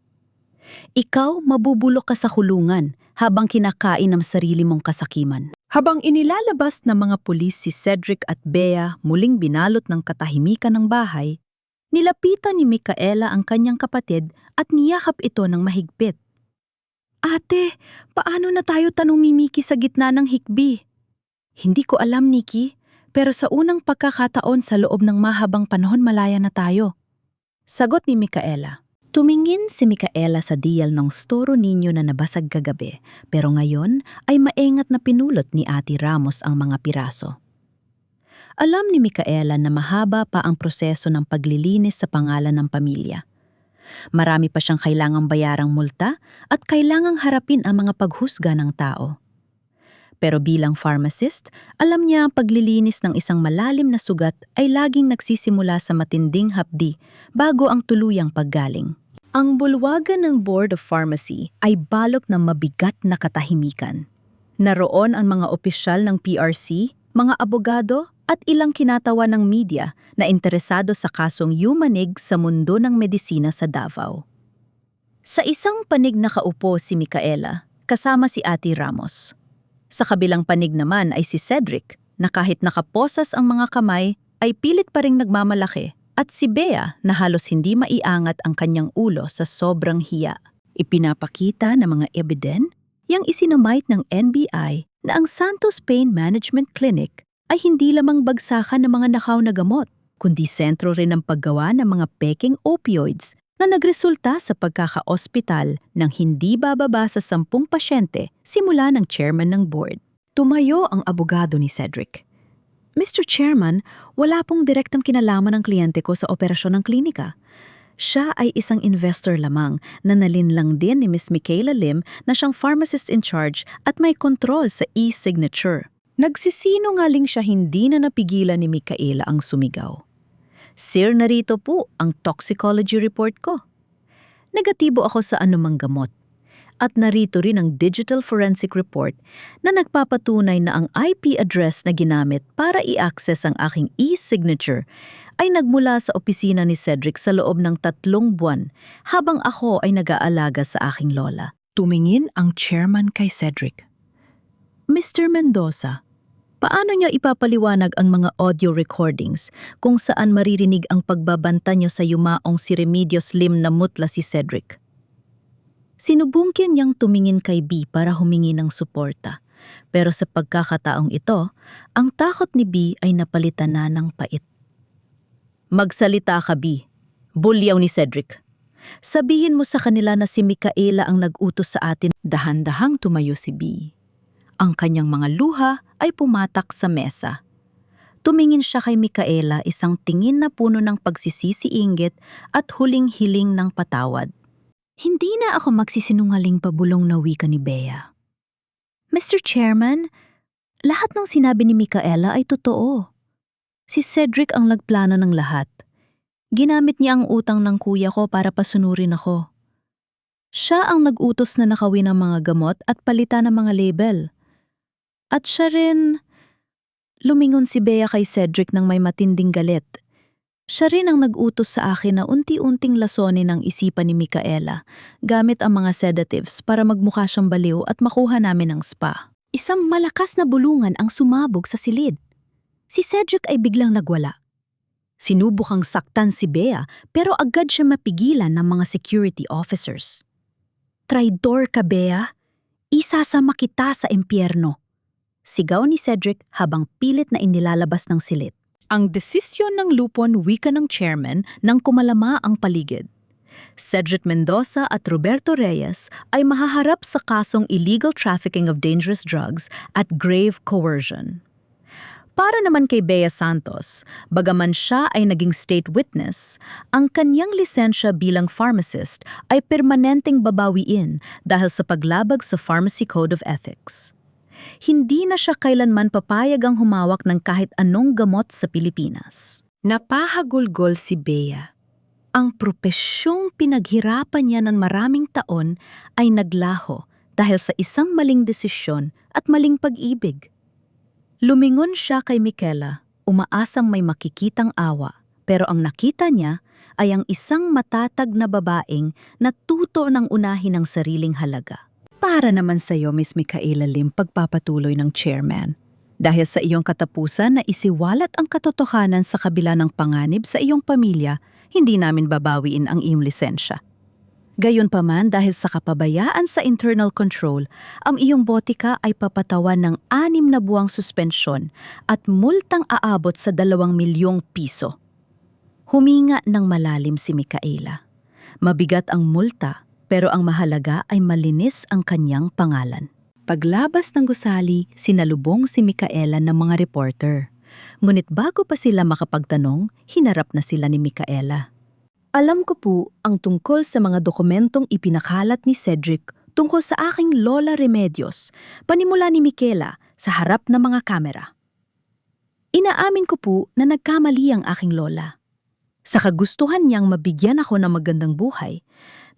Ikaw mabubulok ka sa kulungan habang kinakain ng sarili mong kasakiman. Habang inilalabas ng mga pulis si Cedric at Bea muling binalot ng katahimikan ng bahay, nilapitan ni Micaela ang kanyang kapatid at niyakap ito ng mahigpit. Ate, paano na tayo, tanong ni Nikki sa gitna ng hikbi? Hindi ko alam, Nikki, pero sa unang pagkakataon sa loob ng mahabang panahon malaya na tayo. Sagot ni Micaela. Tumingin si Micaela sa dial ng storo ninyo na nabasag kagabi, pero ngayon ay maingat na pinulot ni Ate Ramos ang mga piraso. Alam ni Micaela na mahaba pa ang proseso ng paglilinis sa pangalan ng pamilya. Marami pa siyang kailangang bayarang multa at kailangang harapin ang mga paghusga ng tao. Pero bilang pharmacist, alam niya ang paglilinis ng isang malalim na sugat ay laging nagsisimula sa matinding hapdi bago ang tuluyang paggaling. Ang bulwagan ng Board of Pharmacy ay balok ng mabigat na katahimikan. Naroon ang mga opisyal ng PRC, mga abogado at ilang kinatawa ng media na interesado sa kasong yumanig sa mundo ng medisina sa Davao. Sa isang panig nakaupo si Micaela, kasama si Ate Ramos. Sa kabilang panig naman ay si Cedric, na kahit nakaposas ang mga kamay ay pilit pa ring nagmamalaki, at si Bea na halos hindi maiangat ang kanyang ulo sa sobrang hiya. Ipinapakita ng mga ebiden yang isinamite ng NBI na ang Santos Pain Management Clinic ay hindi lamang bagsakan ng mga nakaw na gamot, kundi sentro rin ng paggawa ng mga peking opioids na nagresulta sa pagkaka-ospital ng hindi bababa sa 10 pasyente simula ng chairman ng board. Tumayo ang abogado ni Cedric. Mr. Chairman, wala pong direktang kinalaman ng kliyente ko sa operasyon ng klinika. Siya ay isang investor lamang na nalinlang din ni Miss Micaela Lim na siyang pharmacist in charge at may kontrol sa e-signature. Nagsisinungaling siya, hindi na napigilan ni Micaela ang sumigaw. Sir, narito po ang toxicology report ko. Negatibo ako sa anumang gamot. At narito rin ang digital forensic report na nagpapatunay na ang IP address na ginamit para i-access ang aking e-signature ay nagmula sa opisina ni Cedric sa loob ng 3 buwan habang ako ay nag-aalaga sa aking lola. Tumingin ang chairman kay Cedric. Mr. Mendoza, Paano niya ipapaliwanag ang mga audio recordings kung saan maririnig ang pagbabanta niyo sa yumaong si Remedios Lim na mutla si Cedric? Sinubungkin niyang tumingin kay B para humingi ng suporta. Pero sa pagkakataong ito, ang takot ni B ay napalitan na ng pait. Magsalita ka, B. Bulyaw ni Cedric. Sabihin mo sa kanila na si Micaela ang nag-utos sa atin. Dahan-dahang tumayo si B. Ang kanyang mga luha ay pumatak sa mesa. Tumingin siya kay Micaela, isang tingin na puno ng pagsisisi-inggit at huling-hiling ng patawad. Hindi na ako magsisinungaling pabulong na wika ni Bea. Mr. Chairman, lahat ng sinabi ni Micaela ay totoo. Si Cedric ang nagplano ng lahat. Ginamit niya ang utang ng kuya ko para pasunurin ako. Siya ang nag-utos na nakawin ng mga gamot at palitan ng mga label. At siya rin, lumingon si Bea kay Cedric nang may matinding galit. Siya rin ang nag-utos sa akin na unti-unting lasonin ang isipan ni Micaela gamit ang mga sedatives para magmukha siyang baliw at makuha namin ang spa. Isang malakas na bulungan ang sumabog sa silid. Si Cedric ay biglang nagwala. Sinubukang saktan si Bea pero agad siya mapigilan ng mga security officers. Traidor ka, Bea! Isasama kita sa impyerno! Sigaw ni Cedric habang pilit na inilalabas ng silid. Ang desisyon ng lupon wika ng chairman nang kumalama ang paligid. Cedric Mendoza at Roberto Reyes ay mahaharap sa kasong illegal trafficking of dangerous drugs at grave coercion. Para naman kay Bea Santos, bagaman siya ay naging state witness, ang kanyang lisensya bilang pharmacist ay permanenteng babawiin dahil sa paglabag sa Pharmacy Code of Ethics. Hindi na siya kailanman papayag ang humawak ng kahit anong gamot sa Pilipinas. Napahagulgol si Bea. Ang propesyong pinaghirapan niya ng maraming taon ay naglaho dahil sa isang maling desisyon at maling pag-ibig. Lumingon siya kay Micaela, umaasang may makikitang awa, pero ang nakita niya ay ang isang matatag na babaeng natuto ng unahin ang sariling halaga. Para naman sa iyo, Miss Micaela Lim, pagpapatuloy ng chairman. Dahil sa iyong katapusan na isiwalat ang katotohanan sa kabila ng panganib sa iyong pamilya, hindi namin babawiin ang iyong lisensya. Gayunpaman dahil sa kapabayaan sa internal control, ang iyong botika ay papatawan ng 6 na buwang suspensyon at multang aabot sa 2 milyong piso. Huminga ng malalim si Micaela. Mabigat ang multa, pero ang mahalaga ay malinis ang kanyang pangalan. Paglabas ng gusali, sinalubong si Micaela ng mga reporter. Ngunit bago pa sila makapagtanong, hinarap na sila ni Micaela. Alam ko po ang tungkol sa mga dokumentong ipinakalat ni Cedric tungkol sa aking Lola Remedios, panimula ni Micaela sa harap ng mga kamera. Inaamin ko po na nagkamali ang aking lola. Sa kagustuhan niyang mabigyan ako ng magandang buhay,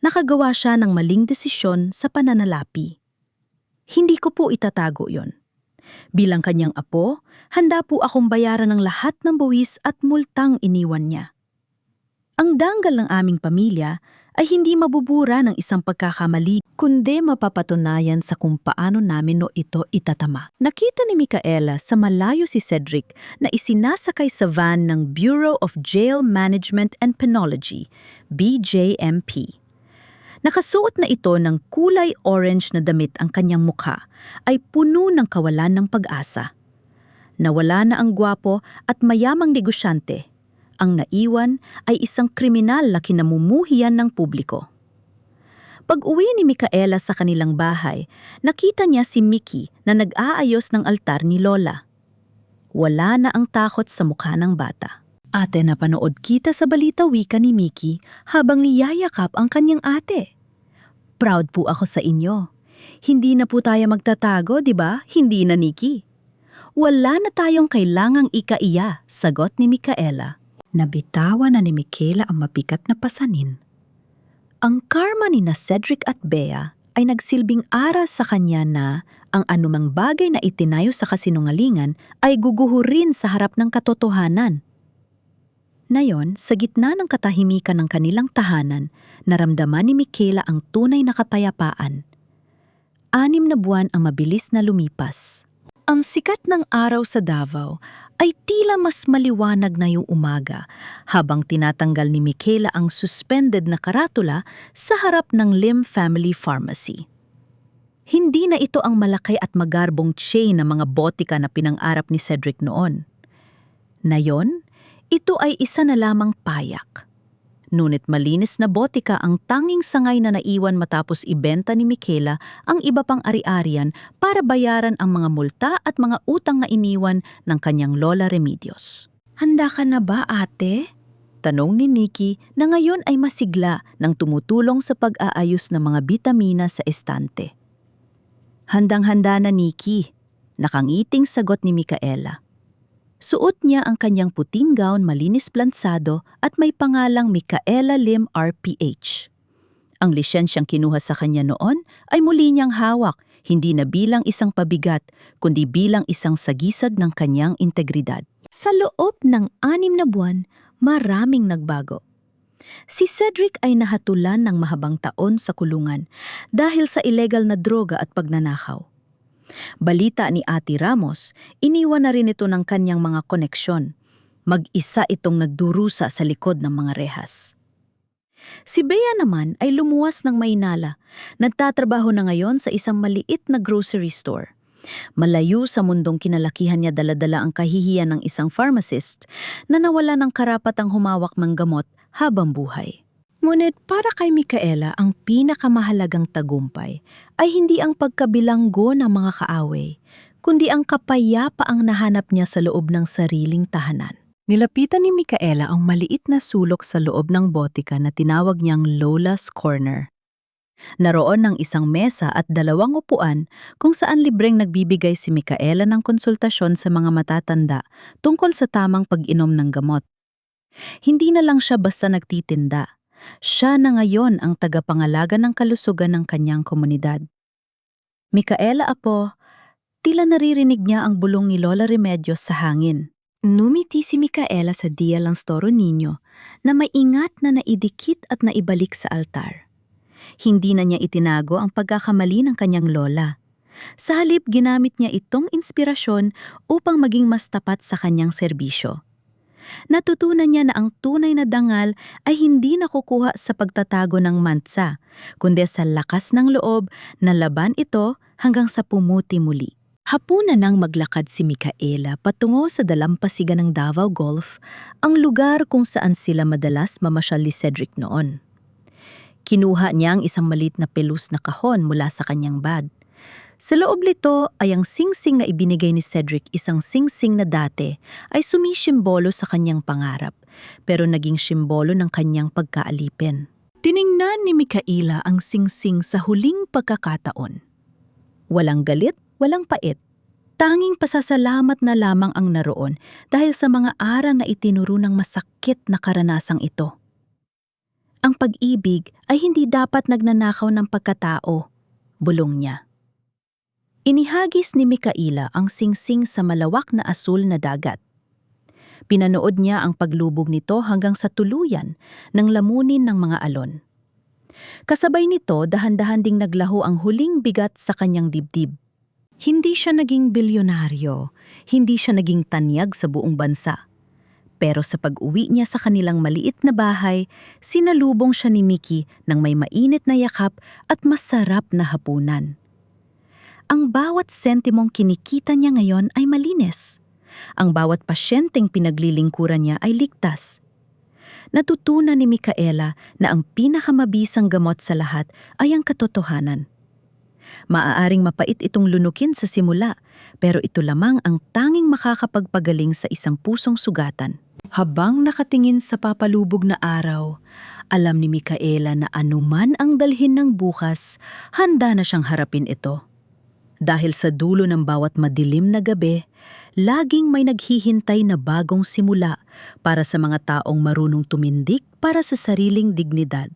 nakagawa siya ng maling desisyon sa pananalapi. Hindi ko po itatago yon. Bilang kanyang apo, handa po akong bayaran ng lahat ng buwis at multang iniwan niya. Ang danggal ng aming pamilya ay hindi mabubura ng isang pagkakamali, kundi mapapatunayan sa kung paano namin ito itatama. Nakita ni Micaela sa malayo si Cedric na isinasakay sa van ng Bureau of Jail Management and Penology, BJMP. Nakasuot na ito ng kulay orange na damit ang kanyang mukha ay puno ng kawalan ng pag-asa. Nawala na ang gwapo at mayamang negosyante. Ang naiwan ay isang kriminal na kinamumuhian ng publiko. Pag-uwi ni Micaela sa kanilang bahay, nakita niya si Mickey na nag-aayos ng altar ni Lola. Wala na ang takot sa mukha ng bata. Ate, napanood kita sa balita wika ni Mickey habang niyayakap ang kanyang ate. Proud po ako sa inyo. Hindi na po tayo magtatago, di ba? Hindi na, Nikki. Wala na tayong kailangang ikaiya, sagot ni Micaela. Nabitawan na ni Micaela ang mabigat na pasanin. Ang karma ni na Cedric at Bea ay nagsilbing aras sa kanya na ang anumang bagay na itinayo sa kasinungalingan ay guguhurin sa harap ng katotohanan. Ngayon, sa gitna ng katahimikan ng kanilang tahanan, naramdaman ni Micaela ang tunay na kapayapaan. 6 na buwan ang mabilis na lumipas. Ang sikat ng araw sa Davao ay tila mas maliwanag na yung umaga habang tinatanggal ni Michaela ang suspended na karatula sa harap ng Lim Family Pharmacy. Hindi na ito ang malaki at magarbong chain ng mga botika na pinang-arap ni Cedric noon. Nayon, ito ay isa na lamang payak. Ngunit malinis na botika ang tanging sangay na naiwan matapos ibenta ni Michaela ang iba pang ari-arian para bayaran ang mga multa at mga utang na iniwan ng kanyang lola Remedios. "Handa ka na ba, ate?" Tanong ni Nikki na ngayon ay masigla nang tumutulong sa pag-aayos ng mga bitamina sa estante. "Handang-handa na, Nikki," nakangiting sagot ni Micaela. Suot niya ang kanyang puting gown malinis plansado at may pangalang Micaela Lim RPH. Ang lisensyang kinuha sa kanya noon ay muli niyang hawak, hindi na bilang isang pabigat, kundi bilang isang sagisag ng kanyang integridad. Sa loob ng 6 na buwan, maraming nagbago. Si Cedric ay nahatulan ng mahabang taon sa kulungan dahil sa illegal na droga at pagnanakaw. Balita ni Ate Ramos, iniwan na rin ito ng kanyang mga koneksyon. Mag-isa itong nagdurusa sa likod ng mga rehas. Si Bea naman ay lumuwas ng Maynala. Nagtatrabaho na ngayon sa isang maliit na grocery store. Malayo sa mundong kinalakihan niya, dala-dala ang kahihiyan ng isang pharmacist na nawala ng karapatang humawak ng gamot habang buhay. Ngunit para kay Micaela, ang pinakamahalagang tagumpay ay hindi ang pagkabilanggo ng mga kaaway, kundi ang kapayapaang nahanap niya sa loob ng sariling tahanan. Nilapitan ni Micaela ang maliit na sulok sa loob ng botika na tinawag niyang Lola's Corner. Naroon ng isang mesa at 2 upuan kung saan libreng nagbibigay si Micaela ng konsultasyon sa mga matatanda tungkol sa tamang pag-inom ng gamot. Hindi na lang siya basta nagtitinda. Siya na ngayon ang tagapangalaga ng kalusugan ng kanyang komunidad. "Micaela, apo," tila naririnig niya ang bulong ni Lola Remedios sa hangin. Numiti si Micaela sa Dia Langstoro Niño na maingat na naidikit at naibalik sa altar. Hindi na niya itinago ang pagkakamali ng kanyang lola. Sa halip, ginamit niya itong inspirasyon upang maging mas tapat sa kanyang serbisyo. Natutunan niya na ang tunay na dangal ay hindi nakukuha sa pagtatago ng mantsa, kundi sa lakas ng loob na laban ito hanggang sa pumuti muli. Hapunan nang maglakad si Micaela patungo sa dalampasigan ng Davao Gulf, ang lugar kung saan sila madalas mamasyal ni Cedric noon. Kinuha niya ang isang maliit na pelus na kahon mula sa kanyang bag. Sa loob nito ay ang singsing na ibinigay ni Cedric, isang singsing na dati ay sumisimbolo sa kanyang pangarap, pero naging simbolo ng kanyang pagkaalipin. Tiningnan ni Micaela ang singsing sa huling pagkakataon. Walang galit, walang pait. Tanging pasasalamat na lamang ang naroon dahil sa mga aral na itinuro ng masakit na karanasang ito. Ang pag-ibig ay hindi dapat nagnanakaw ng pagkatao, bulong niya. Inihagis ni Micaela ang singsing sa malawak na asul na dagat. Pinanood niya ang paglubog nito hanggang sa tuluyan ng lamunin ng mga alon. Kasabay nito, dahan-dahan ding naglaho ang huling bigat sa kanyang dibdib. Hindi siya naging bilyonaryo, hindi siya naging tanyag sa buong bansa. Pero sa pag-uwi niya sa kanilang maliit na bahay, sinalubong siya ni Mickey ng may mainit na yakap at masarap na hapunan. Ang bawat sentimong kinikita niya ngayon ay malinis. Ang bawat pasyenteng pinaglilingkuran niya ay ligtas. Natutunan ni Micaela na ang pinakamabisang gamot sa lahat ay ang katotohanan. Maaaring mapait itong lunukin sa simula, pero ito lamang ang tanging makakapagpagaling sa isang pusong sugatan. Habang nakatingin sa papalubog na araw, alam ni Micaela na anuman ang dalhin ng bukas, handa na siyang harapin ito. Dahil sa dulo ng bawat madilim na gabi, laging may naghihintay na bagong simula para sa mga taong marunong tumindik para sa sariling dignidad.